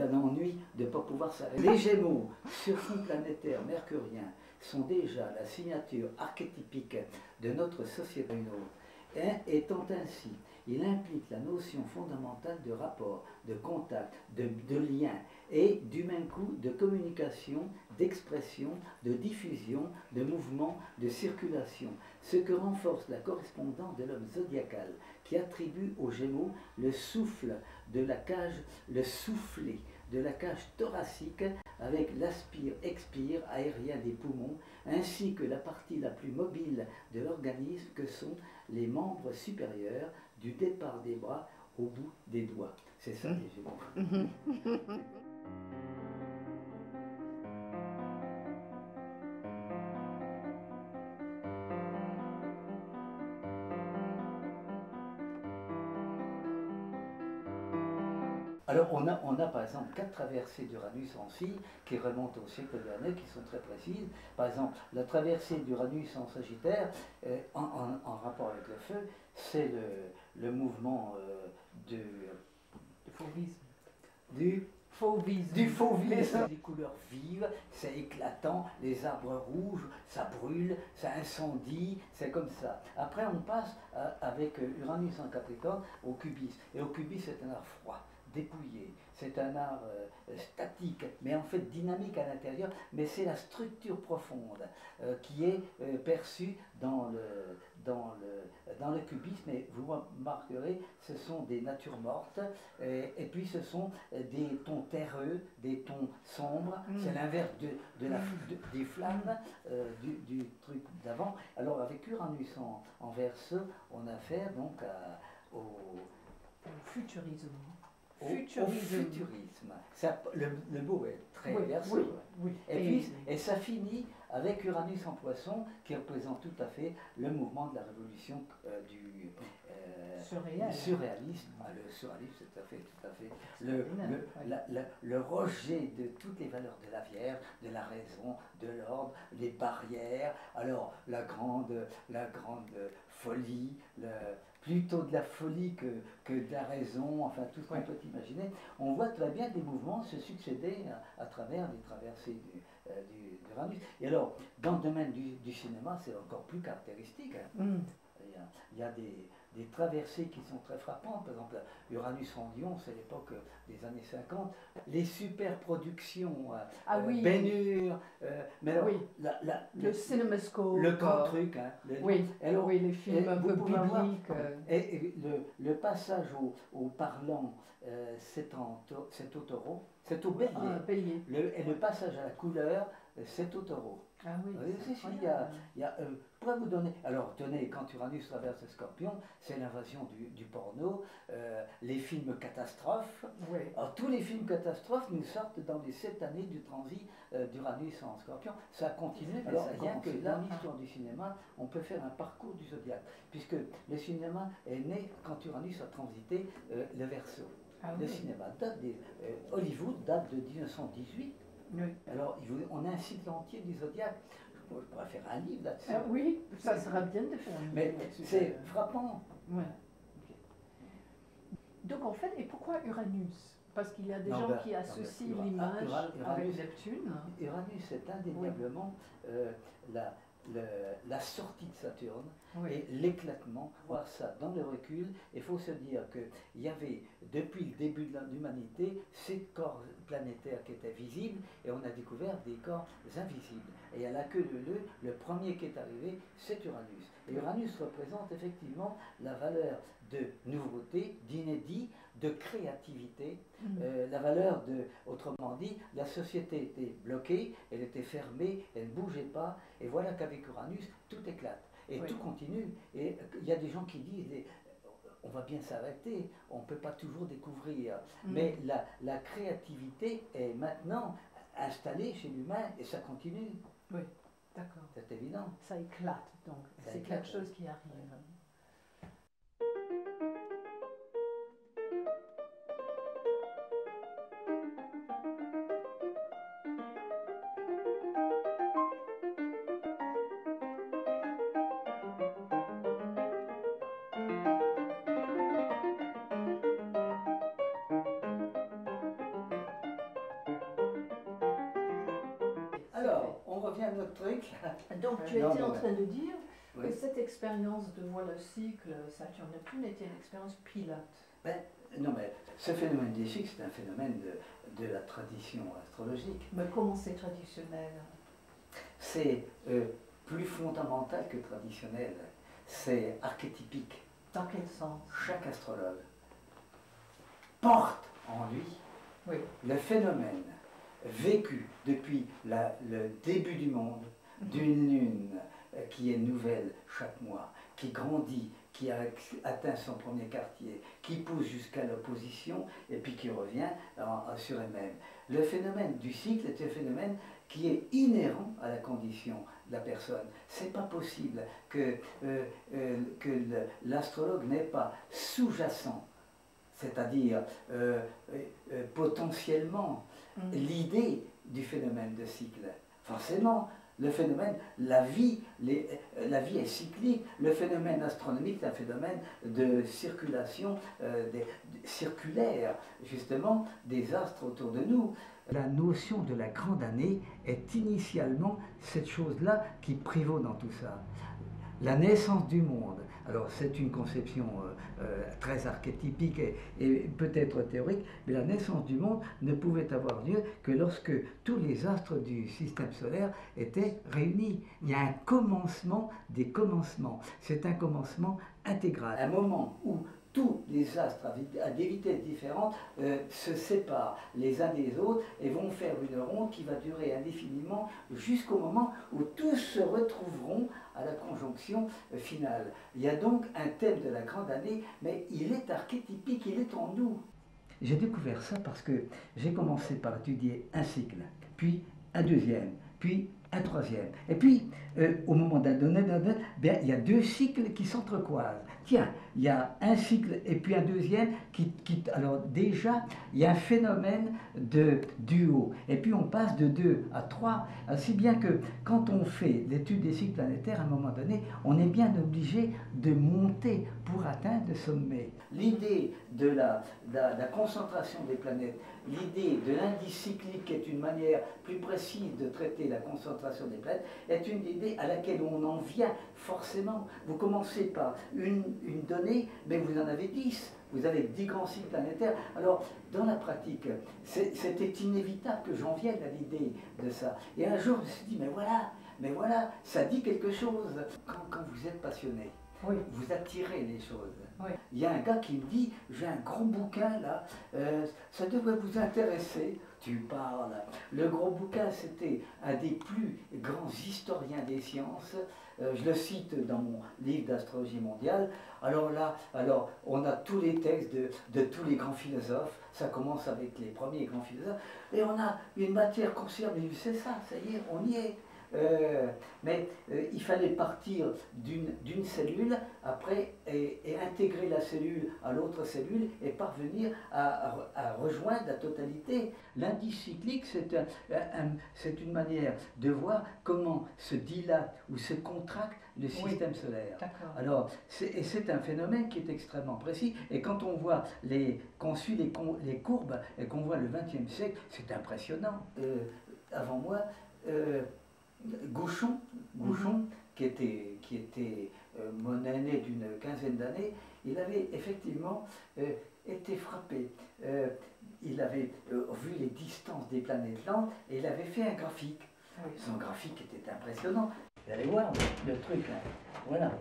a l'ennui de ne pas pouvoir s'arrêter. Les Gémeaux, sur fond planétaire mercurien, sont déjà la signature archétypique de notre société. Étant ainsi, il implique la notion fondamentale de rapport, de contact, de lien et du même coup de communication, d'expression, de diffusion, de mouvement, de circulation. Ce que renforce la correspondance de l'homme zodiacal qui attribue aux Gémeaux le souffle de la cage, le soufflet de la cage thoracique avec l'aspire-expire aérien des poumons, ainsi que la partie la plus mobile de l'organisme que sont les membres supérieurs, du départ des bras au bout des doigts. C'est ça les Gémeaux. Alors on a par exemple 4 traversées d'Uranus en scie qui remontent au siècle dernier, qui sont très précises. Par exemple, la traversée d'Uranus en Sagittaire, en rapport avec le feu, c'est le mouvement De fauvisme. du Fauvisme. Du fauvisme, des couleurs vives, c'est éclatant, les arbres rouges, ça brûle, ça incendie, c'est comme ça. Après, on passe avec Uranus en Capricorne au cubisme. Et au cubisme, c'est un art froid, dépouillé, c'est un art statique, mais en fait dynamique à l'intérieur, mais c'est la structure profonde qui est perçue dans le cubisme. Et vous remarquerez, ce sont des natures mortes, et puis ce sont des tons terreux, des tons sombres, c'est l'inverse des flammes du truc d'avant. Alors avec Uranus en Verseau, on a affaire donc au futurisme. Au futurisme. Ça, le mot est très Verseau. Oui. Et ça finit avec Uranus en Poisson, qui représente tout à fait le mouvement de la révolution du surréalisme. Le surréalisme, c'est tout à fait le rejet de toutes les valeurs de la Vierge, de la raison, de l'ordre, les barrières. Alors la grande folie, plutôt de la folie que de la raison, enfin tout ce qu'on peut imaginer. On voit très bien des mouvements se succéder à travers les traversées d'Uranus. Et alors, dans le domaine du cinéma, c'est encore plus caractéristique. Il y a des traversées qui sont très frappantes. Par exemple, Uranus en Lion, c'est l'époque des années 50. Les superproductions, Ben-Hur, mais alors, le cinémascope, le grand truc. Les films un peu bibliques. Et le passage au parlant, c'est au taureau, c'est au bélier. Et le passage à la couleur, c'est au taureau. Ah oui, pour vous donner, alors tenez, quand Uranus traverse le Scorpion, c'est l'invasion du porno, les films catastrophes. Alors, tous les films catastrophes nous sortent dans les 7 années du transit d'Uranus en Scorpion. Ça continue, alors rien que dans l'histoire du cinéma, on peut faire un parcours du zodiaque, puisque le cinéma est né quand Uranus a transité le Verseau. Le cinéma Hollywood date de 1918. Alors, on a un cycle entier du zodiaque. Je pourrais faire un livre là-dessus. Oui, ça sera bien de faire un livre. Mais c'est frappant. Donc en fait, et pourquoi Uranus? Parce qu'il y a des gens qui associent l'image avec Neptune. Uranus est indéniablement la sortie de Saturne et l'éclatement. Voir ça dans le recul, il faut se dire qu'il y avait, depuis le début de l'humanité, ces corps planétaires qui étaient visibles, et on a découvert des corps invisibles. Et à la queue leu, le premier qui est arrivé, c'est Uranus. Et Uranus représente effectivement la valeur de nouveauté, d'inédit, de créativité, la valeur de, autrement dit, la société était bloquée, elle était fermée, elle ne bougeait pas, et voilà qu'avec Uranus, tout éclate, et tout continue. Et il y a des gens qui disent, on va bien s'arrêter, on ne peut pas toujours découvrir, mais la créativité est maintenant installée chez l'humain, et ça continue. Oui, d'accord. C'est évident. Ça éclate, donc, c'est quelque chose qui arrive. Alors, on revient à notre truc. Donc, tu étais en train de dire que cette expérience de voir le cycle Saturne-Neptune était une expérience pilote. Non, mais ce phénomène des cycles, c'est un phénomène de la tradition astrologique. Mais comment c'est traditionnel? C'est plus fondamental que traditionnel. C'est archétypique. Dans quel sens? Chaque astrologue porte en lui le phénomène vécu depuis le début du monde, d'une lune qui est nouvelle chaque mois, qui grandit, qui a atteint son premier quartier, qui pousse jusqu'à l'opposition et puis qui revient sur elle-même. Le phénomène du cycle est un phénomène qui est inhérent à la condition de la personne. C'est pas possible que l'astrologue n'ait pas sous-jacent c'est-à-dire potentiellement l'idée du phénomène de cycle. Forcément, le phénomène, la vie est cyclique. Le phénomène astronomique est un phénomène de circulation circulaire, justement, des astres autour de nous. La notion de la grande année est initialement cette chose-là qui prévaut dans tout ça. La naissance du monde. Alors c'est une conception très archétypique et peut-être théorique, mais la naissance du monde ne pouvait avoir lieu que lorsque tous les astres du système solaire étaient réunis. Il y a un commencement des commencements. C'est un commencement intégral. Un moment où tous les astres à des vitesses différentes se séparent les uns des autres et vont faire une ronde qui va durer indéfiniment jusqu'au moment où tous se retrouveront à la conjonction finale. Il y a donc un thème de la grande année, mais il est archétypique, il est en nous. J'ai découvert ça parce que j'ai commencé par étudier un cycle, puis un deuxième, puis un troisième. Et puis, au moment d'un donné, il y a deux cycles qui s'entrecroisent. Tiens, il y a un cycle et puis un deuxième alors déjà, il y a un phénomène de duo. Et puis on passe de 2 à 3, si bien que quand on fait l'étude des cycles planétaires, à un moment donné, on est bien obligé de monter pour atteindre le sommet. L'idée de la concentration des planètes, l'idée de l'indice cyclique, qui est une manière plus précise de traiter la concentration des planètes, est une idée à laquelle on en vient forcément. Vous commencez par une donnée, mais vous en avez 10. Vous avez 10 grands cycles planétaires. Alors, dans la pratique, c'était inévitable que j'en vienne à l'idée de ça. Et un jour, je me suis dit, mais voilà, ça dit quelque chose. Quand vous êtes passionné, oui, vous attirez les choses. Oui. Il y a un gars qui me dit, j'ai un gros bouquin là, ça devrait vous intéresser. Tu parles. Le gros bouquin, c'était un des plus grands historiens des sciences. Je le cite dans mon livre d'astrologie mondiale. Alors là, on a tous les textes de tous les grands philosophes. Ça commence avec les premiers grands philosophes. Et on a une matière conservée. C'est ça, ça y est, on y est. Mais il fallait partir d'une cellule après et intégrer la cellule à l'autre cellule et parvenir à rejoindre la totalité. L'indice cyclique, c'est une manière de voir comment se dilate ou se contracte le système solaire. Alors, c'est un phénomène qui est extrêmement précis. Et quand on voit qu'on suit les courbes et qu'on voit le XXe siècle, c'est impressionnant. Avant moi, Gauchon, qui était mon aîné d'une quinzaine d'années, il avait effectivement été frappé. Il avait vu les distances des planètes lentes et il avait fait un graphique. Son graphique était impressionnant. Vous allez voir le truc là. Voilà.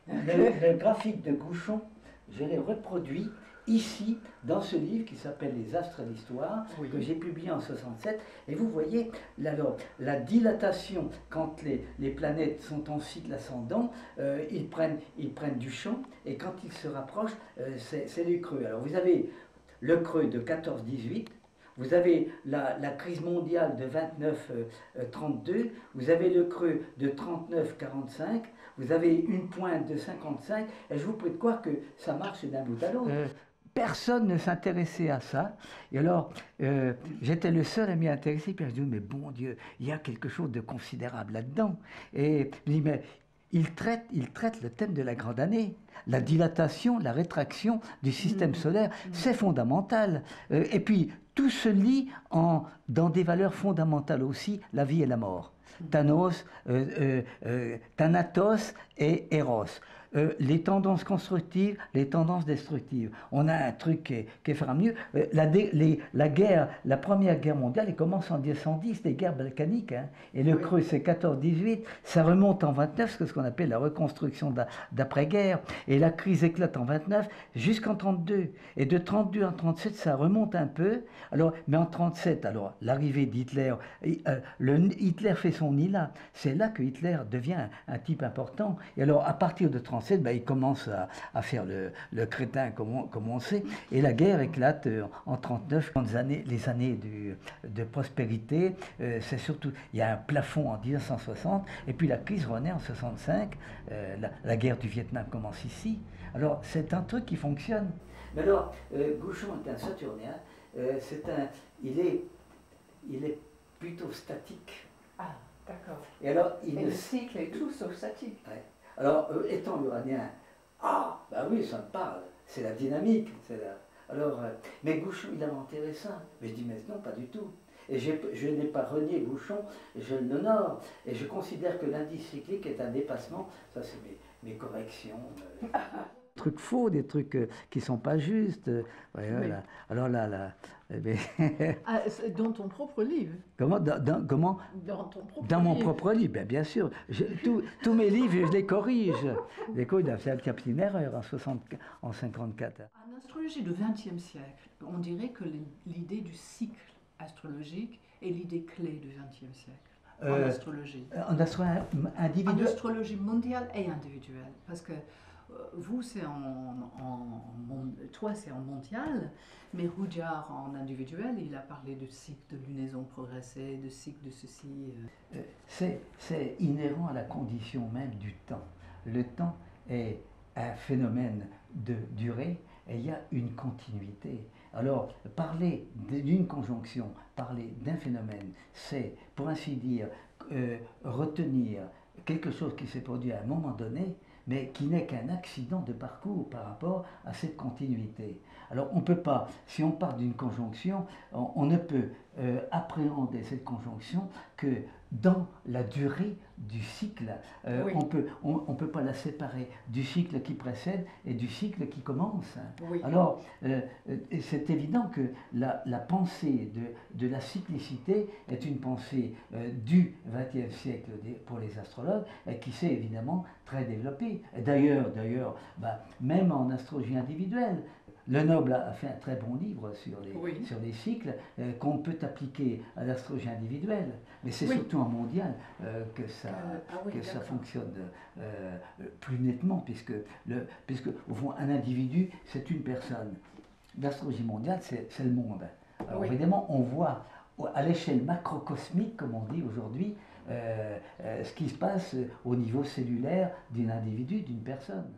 Le graphique de Gauchon, je l'ai reproduit ici, dans ce livre qui s'appelle Les Astres et l'Histoire, que j'ai publié en 67, et vous voyez la dilatation quand les planètes sont en cycle ascendant, ils prennent du champ, et quand ils se rapprochent, c'est les creux. Alors vous avez le creux de 14-18, vous avez la crise mondiale de 29-32, vous avez le creux de 39-45, vous avez une pointe de 55, et je vous prie de croire que ça marche d'un bout à l'autre. Personne ne s'intéressait à ça. Et alors, j'étais le seul à m'y intéresser. Puis je me dis, mais bon Dieu, il y a quelque chose de considérable là-dedans. Et je me dis, mais il traite le thème de la grande année. La dilatation, la rétraction du système solaire, c'est fondamental. Et puis, tout se lie dans des valeurs fondamentales aussi, la vie et la mort. Thanatos et Eros. Les tendances constructives, les tendances destructives. On a un truc qui est faramineux. La première guerre mondiale, elle commence en 1910, les guerres balkaniques. Hein, et le creux, c'est 14-18. Ça remonte en 29, c'est ce qu'on appelle la reconstruction d'après-guerre. Et la crise éclate en 29 jusqu'en 32. Et de 32 en 37, ça remonte un peu. Alors, mais en 37, alors, l'arrivée d'Hitler, Hitler fait sont nis là. C'est là que Hitler devient un type important. Et alors, à partir de 1937, il commence à faire le crétin, comme on sait. Et la guerre éclate en 1939, les années de prospérité. C'est surtout, il y a un plafond en 1960, et puis la crise renaît en 1965. La guerre du Vietnam commence ici. Alors, c'est un truc qui fonctionne. Mais alors, Gouchon est un saturnien. Il est plutôt statique. Ah, d'accord. Et alors, le cycle est tout sauf statique. Ouais. Alors, étant uranien, bah oui, ça me parle. C'est la dynamique. Alors, mais Gouchon, il a enterré ça. Mais je dis, mais non, pas du tout. Et je n'ai pas renié Gouchon, je l'honore. Et je considère que l'indice cyclique est un dépassement. Ça, c'est mes corrections. Trucs faux, des trucs qui ne sont pas justes. Ouais, oui. Voilà. Alors là. Dans ton propre livre. Comment Dans ton propre Dans mon livre. propre livre, bien sûr. Tous mes livres, je les corrige. Les corrige, c'est une petite erreur en 1954. En astrologie du XXe siècle, on dirait que l'idée du cycle astrologique est l'idée clé du XXe siècle. En astrologie. En astrologie mondiale et individuelle. Parce que vous, c'est toi, c'est en mondial, mais Rudyard, en individuel, il a parlé de cycle de lunaison progressée, de cycle de ceci. C'est inhérent à la condition même du temps. Le temps est un phénomène de durée et il y a une continuité. Alors, parler d'une conjonction, parler d'un phénomène, c'est, pour ainsi dire, retenir quelque chose qui s'est produit à un moment donné, mais qui n'est qu'un accident de parcours par rapport à cette continuité. Alors on ne peut pas, si on part d'une conjonction, on ne peut appréhender cette conjonction que dans la durée du cycle. Oui. On peut pas la séparer du cycle qui précède et du cycle qui commence. Oui. Alors c'est évident que la pensée de la cyclicité est une pensée du XXe siècle pour les astrologues et qui s'est évidemment très développée. D'ailleurs, même en astrologie individuelle, Lenoble a fait un très bon livre sur les cycles qu'on peut appliquer à l'astrologie individuelle. Mais c'est surtout en mondial que ça fonctionne plus nettement, puisque au fond, un individu, c'est une personne. L'astrologie mondiale, c'est le monde. Alors évidemment, on voit à l'échelle macrocosmique, comme on dit aujourd'hui, ce qui se passe au niveau cellulaire d'un individu, d'une personne.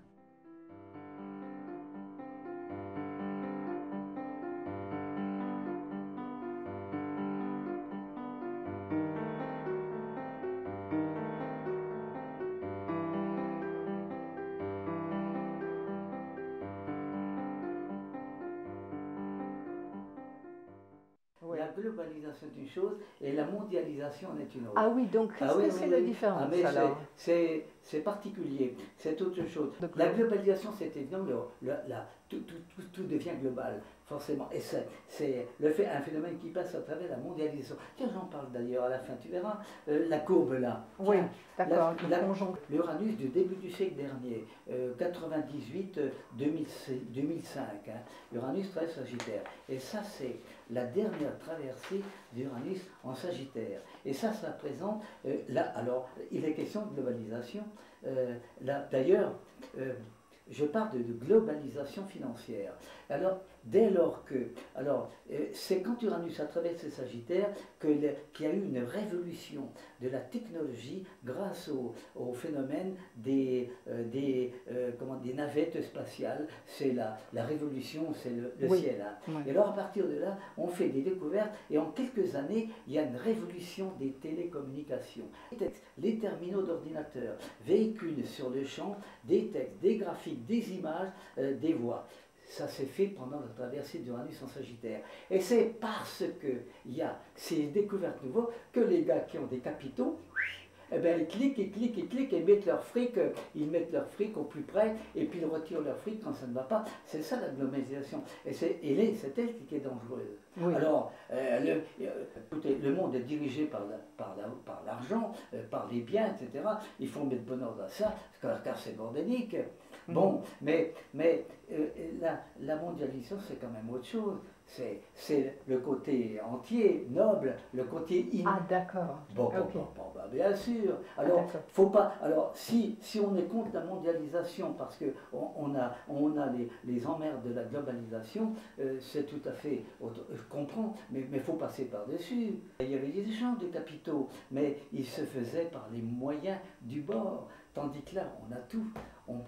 La globalisation est une chose et la mondialisation en est une autre. Ah oui, donc qu'est-ce que c'est la différence alors? C'est particulier, c'est autre chose. La globalisation, c'est évident, tout devient global, forcément. Et c'est un phénomène qui passe à travers la mondialisation. Tiens, j'en parle d'ailleurs à la fin, tu verras. La courbe là. Oui, d'accord. L'Uranus du début du siècle dernier, 98-2005, Uranus très Sagittaire. Et ça, c'est la dernière traversée d'Uranus en Sagittaire. Et ça présente, là, alors, il est question de globalisation. D'ailleurs, je parle de globalisation financière. Alors, dès lors que... c'est quand Uranus a traversé Sagittaire qu'il y a eu une révolution de la technologie grâce au phénomène des navettes spatiales. C'est la révolution, c'est le ciel. Hein. Oui. Et alors, à partir de là, on fait des découvertes et en quelques années, il y a une révolution des télécommunications. Les terminaux d'ordinateur véhiculent sur le champ des textes, des graphiques, des images, des voix. Ça s'est fait pendant la traversée d'Uranus en Sagittaire. Et c'est parce qu'il y a ces découvertes nouvelles que les gars qui ont des capitaux, eh bien, ils cliquent et mettent leur fric au plus près et puis ils retirent leur fric quand ça ne va pas. C'est ça la globalisation. Et c'est elle qui est dangereuse. Oui. Alors, écoutez, le monde est dirigé par l'argent, par les biens, etc. Il faut mettre bonheur dans ça, car c'est bordélique. Bon, mais la mondialisation, c'est quand même autre chose. c'est le côté entier, noble, le côté Ah, d'accord. Bon, Ok. bah, bien sûr. Alors, d'accord. faut pas. Alors, si on est contre la mondialisation, parce que on a les emmerdes de la globalisation, c'est tout à fait. Je comprends, mais faut passer par-dessus. Il y avait des échanges de capitaux, mais ils se faisaient par les moyens du bord. Tandis que là, on a tout. On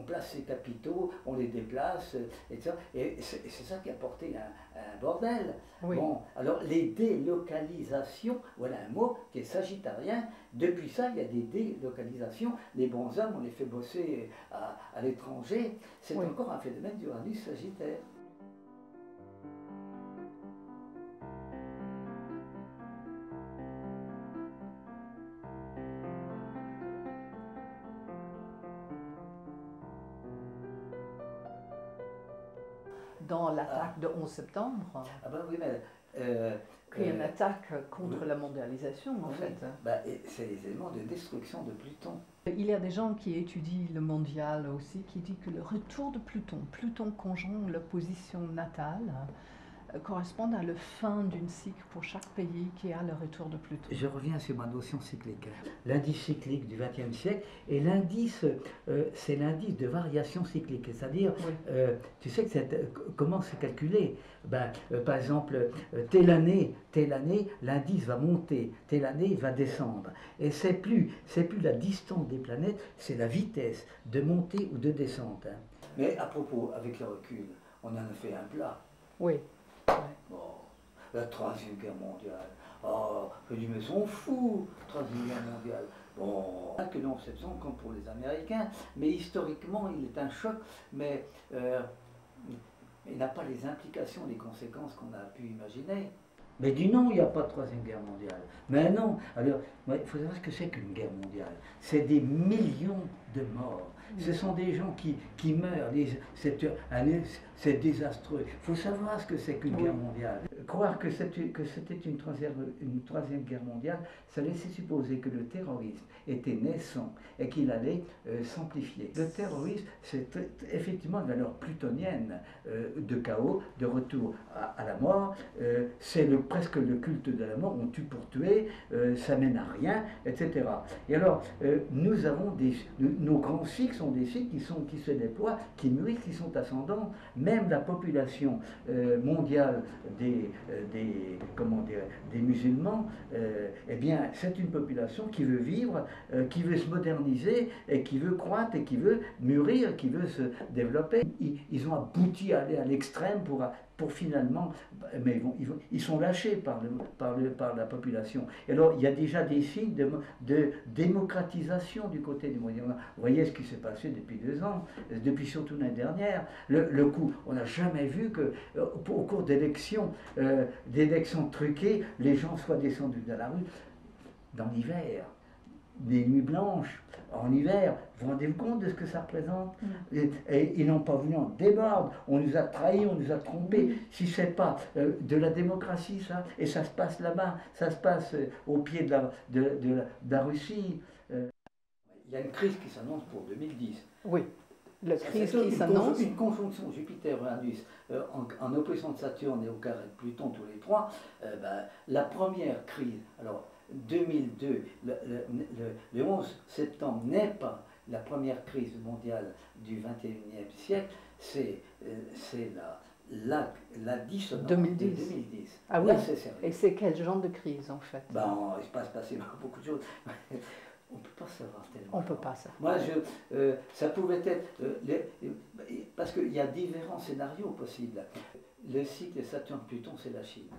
place ces capitaux, on les déplace, etc. Et c'est ça qui a porté un bordel. Oui. Bon, alors les délocalisations, voilà un mot qui est sagittarien. Depuis ça, il y a des délocalisations. Les bons hommes, on les fait bosser à l'étranger. C'est Oui. encore un phénomène d'Uranus sagittaire. Dans l'attaque de 11 septembre, Ah ben oui, mais qui est une attaque contre la mondialisation, en oui, fait. et c'est les éléments de destruction de Pluton. Il y a des gens qui étudient le mondial aussi, qui disent que le retour de Pluton conjoint l'opposition natale, correspond à la fin d'une cycle pour chaque pays qui a le retour de Pluton. Je reviens sur ma notion cyclique. L'indice cyclique du XXe siècle, et l'indice, c'est l'indice de variation cyclique. C'est-à-dire, Oui. tu sais que comment c'est calculé. Par exemple, telle année, l'indice va monter, telle année, il va descendre. Et c'est plus la distance des planètes, c'est la vitesse de montée ou de descente. Hein. Mais à propos, avec le recul, on en a fait un plat. Oui. Bon, la Troisième Guerre mondiale. Oh, je dis, mais ils sont fous, Troisième Guerre mondiale. Bon, pas que le 11 septembre comme pour les Américains, mais historiquement, il est un choc, mais il n'a pas les implications, les conséquences qu'on a pu imaginer. Mais dis non, il n'y a pas de Troisième Guerre mondiale. Mais non, alors, il faut savoir ce que c'est qu'une guerre mondiale. C'est des millions de morts. Ce sont des gens qui meurent. C'est désastreux. Il faut savoir ce que c'est qu'une guerre mondiale. Croire que c'était une troisième guerre mondiale, ça laissait supposer que le terrorisme était naissant et qu'il allait s'amplifier. Le terrorisme, c'est effectivement une valeur plutonienne de chaos, de retour à la mort. C'est presque le culte de la mort. On tue pour tuer, ça mène à rien, etc. Et alors, nous avons nos grands cycles sont des cycles qui se déploient, qui mûrissent, qui sont ascendants. Même la population mondiale des musulmans, eh bien, c'est une population qui veut vivre, qui veut se moderniser, et qui veut croître, et qui veut mûrir, qui veut se développer. Ils ont abouti à aller à l'extrême pour finalement, mais ils sont lâchés par la population. Et alors, il y a déjà des signes de démocratisation du côté du Moyen-Orient. Vous voyez ce qui s'est passé depuis 2 ans, depuis surtout l'année dernière. Le coup, on n'a jamais vu que au cours d'élections truquées, les gens soient descendus dans la rue dans l'hiver. Des nuits blanches, en hiver, vous vous rendez compte de ce que ça représente? Et ils n'ont pas voulu, on déborde, on nous a trahis, on nous a trompés. Si ce n'est pas de la démocratie, ça, et ça se passe là-bas, ça se passe au pied de la Russie. Il y a une crise qui s'annonce pour 2010. Oui, la crise qui s'annonce. Une conjonction Jupiter-Uranus en opposition de Saturne et au carré de Pluton, tous les trois, la première crise, alors 2002, le 11 septembre n'est pas la première crise mondiale du 21e siècle, c'est la dissonance 2010. de 2010. Ah oui, là, c'est sérieux. Et c'est quel genre de crise en fait? Il se passe beaucoup de choses. On ne peut pas savoir tellement. On ne peut pas savoir. Moi, ça pouvait être... parce qu'il y a différents scénarios possibles. Le cycle Saturne-Pluton, c'est la Chine.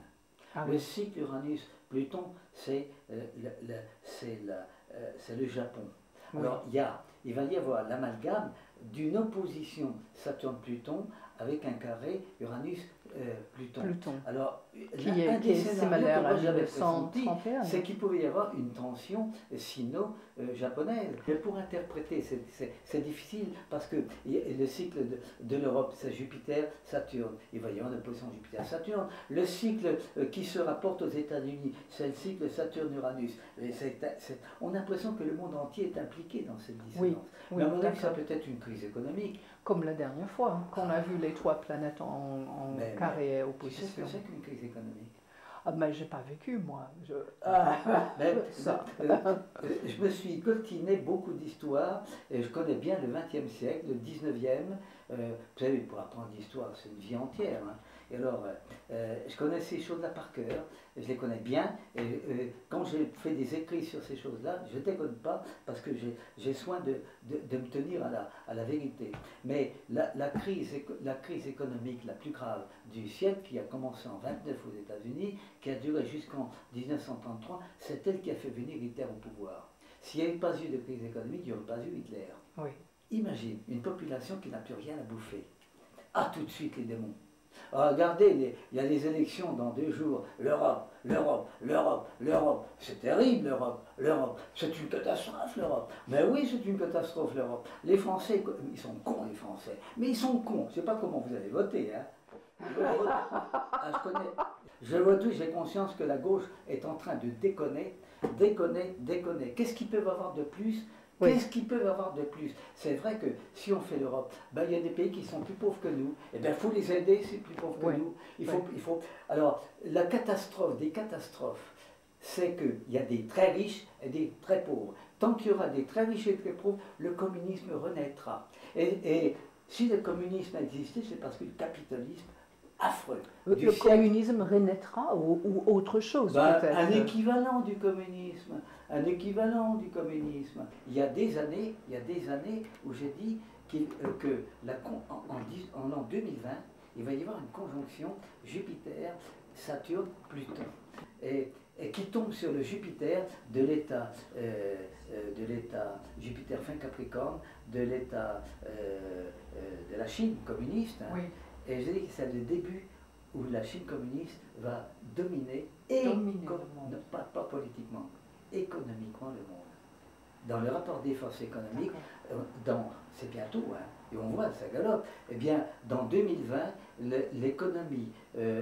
Ah Le oui. cycle Uranus-Pluton, c'est le Japon. Oui. Alors, il va y avoir l'amalgame d'une opposition Saturne-Pluton avec un carré Uranus-Pluton. Alors, qui est similaire à 1931. c'est qu'il pouvait y avoir une tension sino-japonaise. Mais pour interpréter, c'est difficile parce que le cycle de l'Europe, c'est Jupiter-Saturne. Il va y avoir une opposition Jupiter-Saturne. Le cycle qui se rapporte aux États-Unis, c'est le cycle Saturne-Uranus. On a l'impression que le monde entier est impliqué dans cette dissonance. croyance. oui, Mais à mon avis, ça d'accord. peut être une crise économique. Comme la dernière fois, hein, qu'on a vu les trois planètes en Mais carré tu sais ce opposition. que c'est qu'une crise économique? Ah, mais j'ai pas vécu, moi. Mais, Ça. je me suis coltiné beaucoup d'histoires et je connais bien le XXe siècle, le XIXe. Vous savez, pour apprendre l'histoire, c'est une vie entière. Hein. Et alors, je connais ces choses-là par cœur, je les connais bien. Et quand j'ai fait des écrits sur ces choses-là, je ne déconne pas parce que j'ai soin de me tenir à la vérité. Mais la crise économique la plus grave du siècle, qui a commencé en 1929 aux États-Unis, qui a duré jusqu'en 1933, c'est elle qui a fait venir Hitler au pouvoir. S'il n'y avait pas eu de crise économique, il n'y aurait pas eu Hitler. Oui. Imagine une population qui n'a plus rien à bouffer. Ah, tout de suite les démons. Ah, regardez, il y a les élections dans 2 jours. L'Europe, l'Europe, l'Europe, l'Europe. C'est terrible l'Europe, l'Europe. C'est une catastrophe l'Europe. Mais oui, c'est une catastrophe l'Europe. Les Français, ils sont cons les Français. Mais ils sont cons. Je ne sais pas comment vous allez voter. Hein. Je vois tout, j'ai conscience que la gauche est en train de déconner. Qu'est-ce qu'ils peuvent avoir de plus? Oui. Qu'est-ce qu'ils peuvent avoir de plus? C'est vrai que si on fait l'Europe, ben, il y a des pays qui sont plus pauvres que nous. Eh bien, il faut les aider, c'est plus pauvres que Oui. nous. Il faut... Alors, la catastrophe des catastrophes, c'est qu'il y a des très riches et des très pauvres. Tant qu'il y aura des très riches et des très pauvres, le communisme renaîtra. Et si le communisme a existé, c'est parce que le capitalisme affreux. Le communisme renaîtra ou autre chose peut-être. Un équivalent du communisme, un équivalent du communisme. Il y a des années où j'ai dit en l'an 2020, il va y avoir une conjonction Jupiter-Saturne-Pluton. Et qui tombe sur le Jupiter de l'état Jupiter fin Capricorne, de l'état de la Chine communiste. Hein. Oui. Et je dis que c'est le début où la Chine communiste va dominer, Le monde. pas politiquement, économiquement le monde. Dans le rapport des forces économiques, c'est bientôt, hein, et on voit, ça galope, eh bien, dans 2020,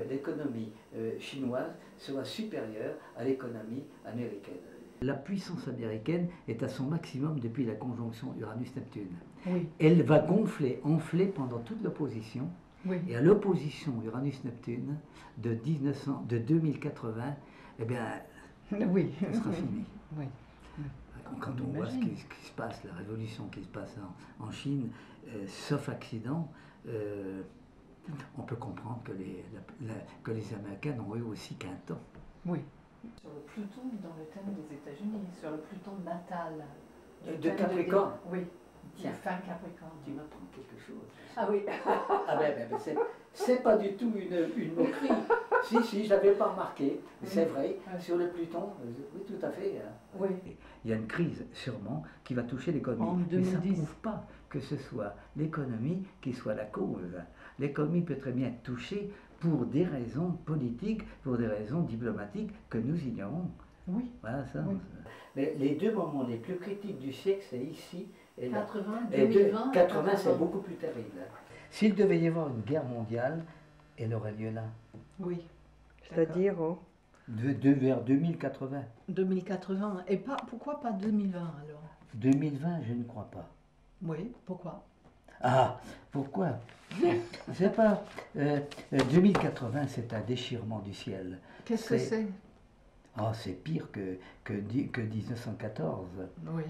l'économie chinoise sera supérieure à l'économie américaine. La puissance américaine est à son maximum depuis la conjonction Uranus-Neptune. Oui. Elle va enfler pendant toute l'opposition. Oui. Et à l'opposition Uranus-Neptune de 2080, eh bien, Oui. ça sera fini. Oui. Quand on voit ce qui se passe, la révolution qui se passe en Chine, sauf accident, on peut comprendre que les Américains n'ont eu aussi qu'un temps. Oui. Sur le Pluton dans le thème des États-Unis, sur le Pluton natal. De Capricorne. Oui. Tiens. Fin Capricorne. Tu m'apprends quelque chose. Ah oui. Ah ben c'est pas du tout une moquerie. Si, je l'avais pas remarqué. C'est vrai, sur le Pluton, oui, tout à fait. Oui. Il y a une crise, sûrement, qui va toucher l'économie. En Mais ça ne 2010. prouve pas que ce soit l'économie qui soit la cause. L'économie peut très bien être touchée pour des raisons politiques, pour des raisons diplomatiques que nous ignorons. Oui. Voilà ça. Oui. Mais les 2 moments les plus critiques du siècle, c'est ici et là. 80, Et 2020. 80, c'est beaucoup plus terrible. S'il devait y avoir une guerre mondiale, elle aurait lieu là. Oui. C'est-à-dire, Vers 2080. 2080. Et pourquoi pas 2020 alors? 2020, je ne crois pas. Oui, pourquoi? Ah, pourquoi? Je sais pas. 2080, c'est un déchirement du ciel. Qu'est-ce que c'est? Ah, c'est pire que 1914. Oui.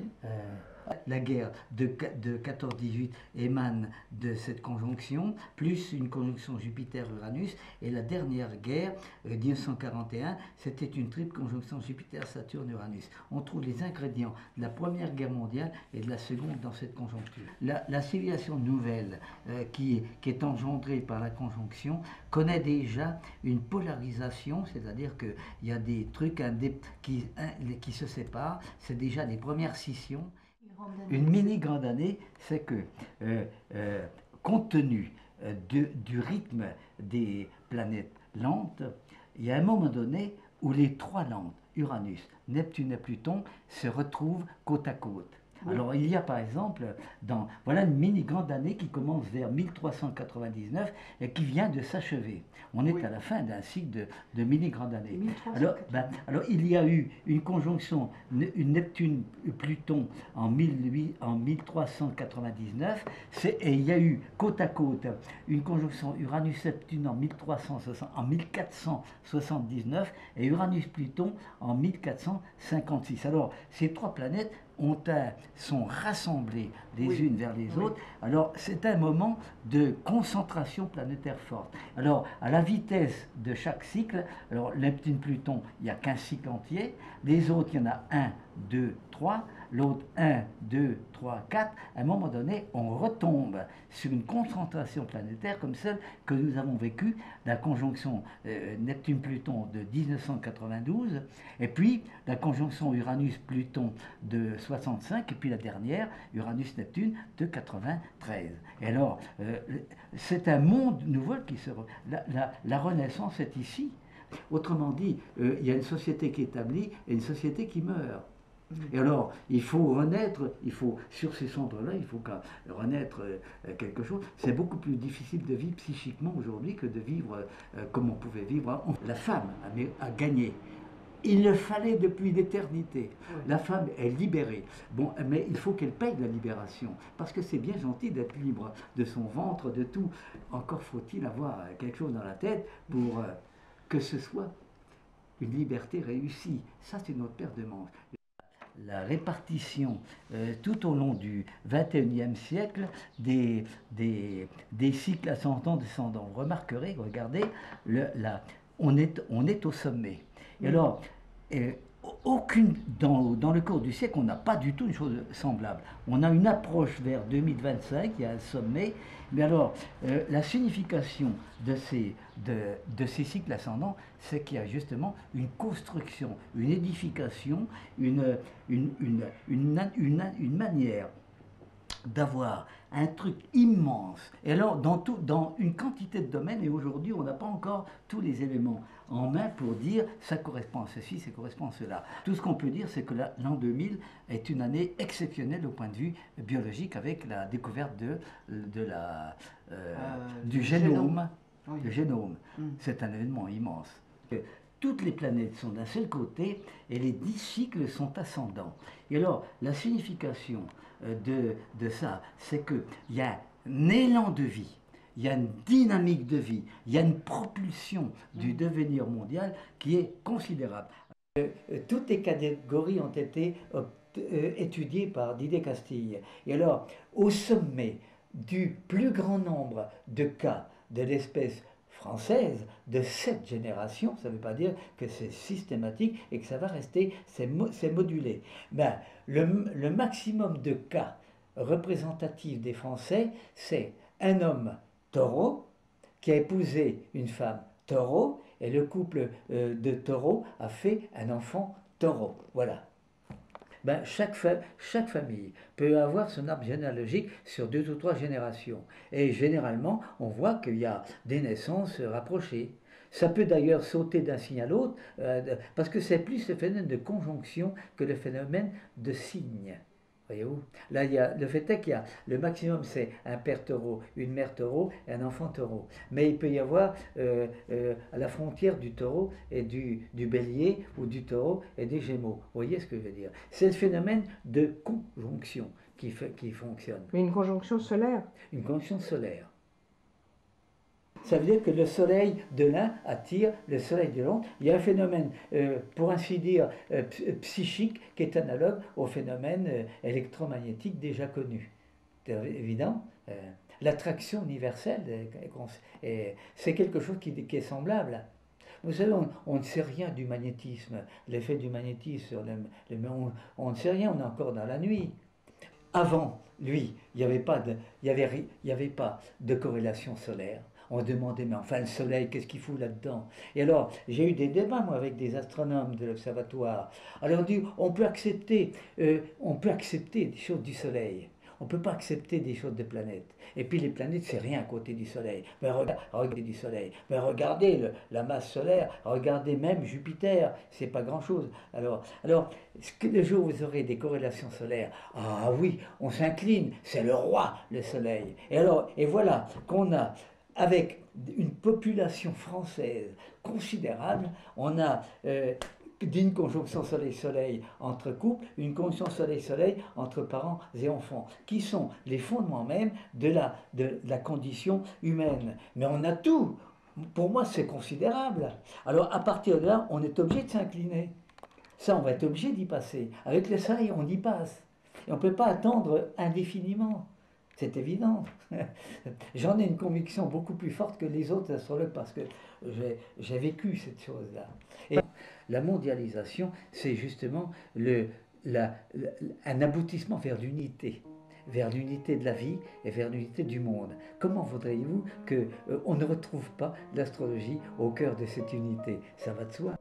La guerre de 14-18 émane de cette conjonction, plus une conjonction Jupiter-Uranus, et la dernière guerre, 1941, c'était une triple conjonction Jupiter-Saturne-Uranus. On trouve les ingrédients de la Première Guerre mondiale et de la Seconde dans cette conjoncture. La civilisation nouvelle qui est engendrée par la conjonction connaît déjà une polarisation, c'est-à-dire qu'il y a des trucs qui se séparent, c'est déjà les premières scissions. Une mini-grande année, c'est que, compte tenu du rythme des planètes lentes, il y a un moment donné où les 3 lentes, Uranus, Neptune et Pluton, se retrouvent côte à côte. Oui. Alors il y a par exemple, voilà une mini grande année qui commence vers 1399 et qui vient de s'achever. On est Oui. à la fin d'un cycle de mini grande année. 1380. Alors il y a eu une conjonction, une Neptune-Pluton en 1399, et il y a eu côte à côte une conjonction Uranus-Neptune en 1479 et Uranus-Pluton en 1456. Alors ces trois planètes sont rassemblées les Oui. unes vers les Oui. autres. Alors c'est un moment de concentration planétaire forte. Alors à la vitesse de chaque cycle, alors Neptune-Pluton, il n'y a qu'un cycle entier, les autres, il y en a 1, 2, 3, l'autre 1, 2, 3, 4. À un moment donné, on retombe sur une concentration planétaire comme celle que nous avons vécue, la conjonction Neptune-Pluton de 1992, et puis la conjonction Uranus-Pluton de 65, et puis la dernière, Uranus-Neptune de 93. Et alors, c'est un monde nouveau qui se... La Renaissance est ici. Autrement dit, il y a une société qui est établie et une société qui meurt. Et alors, il faut renaître, sur ces cendres-là, il faut renaître quelque chose. C'est beaucoup plus difficile de vivre psychiquement aujourd'hui que de vivre comme on pouvait vivre. La femme a gagné. Il le fallait depuis l'éternité. Oui. La femme est libérée. Bon, mais il faut qu'elle paye la libération. Parce que c'est bien gentil d'être libre de son ventre, de tout. Encore faut-il avoir quelque chose dans la tête pour que ce soit une liberté réussie. Ça, c'est notre paire de manches. La répartition tout au long du XXIe siècle des cycles ascendants-descendants. Vous remarquerez, regardez, on est au sommet. Et alors, dans le cours du siècle, on n'a pas du tout une chose semblable. On a une approche vers 2025, il y a un sommet, mais alors, la signification de ces cycles ascendants, c'est qu'il y a justement une construction, une édification, une manière d'avoir un truc immense. Et alors, dans une quantité de domaines, et aujourd'hui, on n'a pas encore tous les éléments en main pour dire ça correspond à ceci, ça correspond à cela. Tout ce qu'on peut dire, c'est que l'an 2000 est une année exceptionnelle au point de vue biologique avec la découverte du génome. Oui. Le génome, c'est un événement immense. Toutes les planètes sont d'un seul côté et les 10 cycles sont ascendants. Et alors, la signification de ça, c'est qu'il y a un élan de vie, il y a une dynamique de vie, il y a une propulsion du devenir mondial qui est considérable. Toutes les catégories ont été étudiées par Didier Castille. Et alors, au sommet du plus grand nombre de cas de l'espèce française de cette génération, ça ne veut pas dire que c'est systématique et que ça va rester, c'est modulé. Ben, le maximum de cas représentatifs des Français, c'est un homme taureau qui a épousé une femme taureau et le couple de taureaux a fait un enfant taureau. Voilà. Ben, chaque famille peut avoir son arbre généalogique sur 2 ou 3 générations. Et généralement, on voit qu'il y a des naissances rapprochées. Ça peut d'ailleurs sauter d'un signe à l'autre, parce que c'est plus le phénomène de conjonction que le phénomène de signe. Voyez-vous? Là, le fait est qu'il y a le maximum, c'est un père taureau, une mère taureau et un enfant taureau. Mais il peut y avoir à la frontière du taureau et du bélier ou du taureau et des gémeaux. Vous voyez ce que je veux dire? C'est le phénomène de conjonction qui fonctionne. Mais une conjonction solaire. Une conjonction solaire. Ça veut dire que le soleil de l'un attire le soleil de l'autre. Il y a un phénomène, pour ainsi dire, psychique qui est analogue au phénomène électromagnétique déjà connu. C'est évident. L'attraction universelle, c'est quelque chose qui est semblable. Vous savez, on ne sait rien du magnétisme, l'effet du magnétisme on ne sait rien, on est encore dans la nuit. Avant, lui, il n'y avait pas de corrélation solaire. On demandait, mais enfin le soleil, qu'est-ce qu'il fout là-dedans? Et alors, j'ai eu des débats, moi, avec des astronomes de l'observatoire. Alors on dit, on peut accepter des choses du soleil. on peut pas accepter des choses de planètes. Et puis les planètes, c'est rien à côté du Soleil. Ben, regardez du Soleil. Ben, regardez la masse solaire, regardez même Jupiter, c'est pas grand-chose. Alors, ce que le jour où vous aurez des corrélations solaires, ah oui, on s'incline, c'est le roi, le Soleil. Et voilà qu'on a, avec une population française considérable, on a d'une conjonction Soleil-Soleil entre couples, une conjonction Soleil-Soleil entre parents et enfants, qui sont les fondements même de la condition humaine. Mais on a tout. Pour moi, c'est considérable. Alors, à partir de là, on est obligé de s'incliner. Ça, on va être obligé d'y passer. Avec le Soleil, on y passe. Et on ne peut pas attendre indéfiniment. C'est évident. J'en ai une conviction beaucoup plus forte que les autres astrologues parce que j'ai vécu cette chose-là. Et la mondialisation, c'est justement un aboutissement vers l'unité de la vie et vers l'unité du monde. Comment voudriez-vous qu'on ne retrouve pas l'astrologie au cœur de cette unité? Ça va de soi.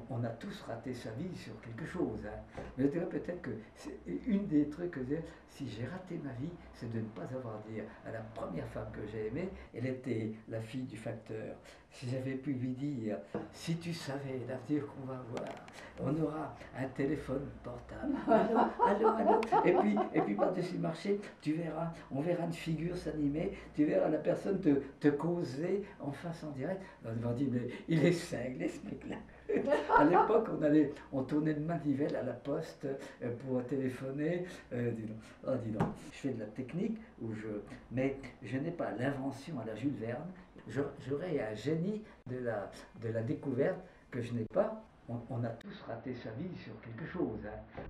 On a tous raté sa vie sur quelque chose. Hein. Mais je dirais peut-être que c'est une des trucs que si j'ai raté ma vie, c'est de ne pas avoir dit à la première femme que j'ai aimée, elle était la fille du facteur. Si j'avais pu lui dire, si tu savais l'avenir qu'on va avoir, on aura un téléphone portable. Allô. Et puis par-dessus le marché, tu verras, on verra une figure s'animer, tu verras la personne te causer en face en direct. On va dire, mais il est cinglé ce mec-là. À l'époque, on tournait le manivelle à la poste pour téléphoner. Dis donc, je fais de la technique, mais je n'ai pas l'invention à la Jules Verne. J'aurais un génie de la découverte que je n'ai pas. On a tous raté sa vie sur quelque chose. Hein.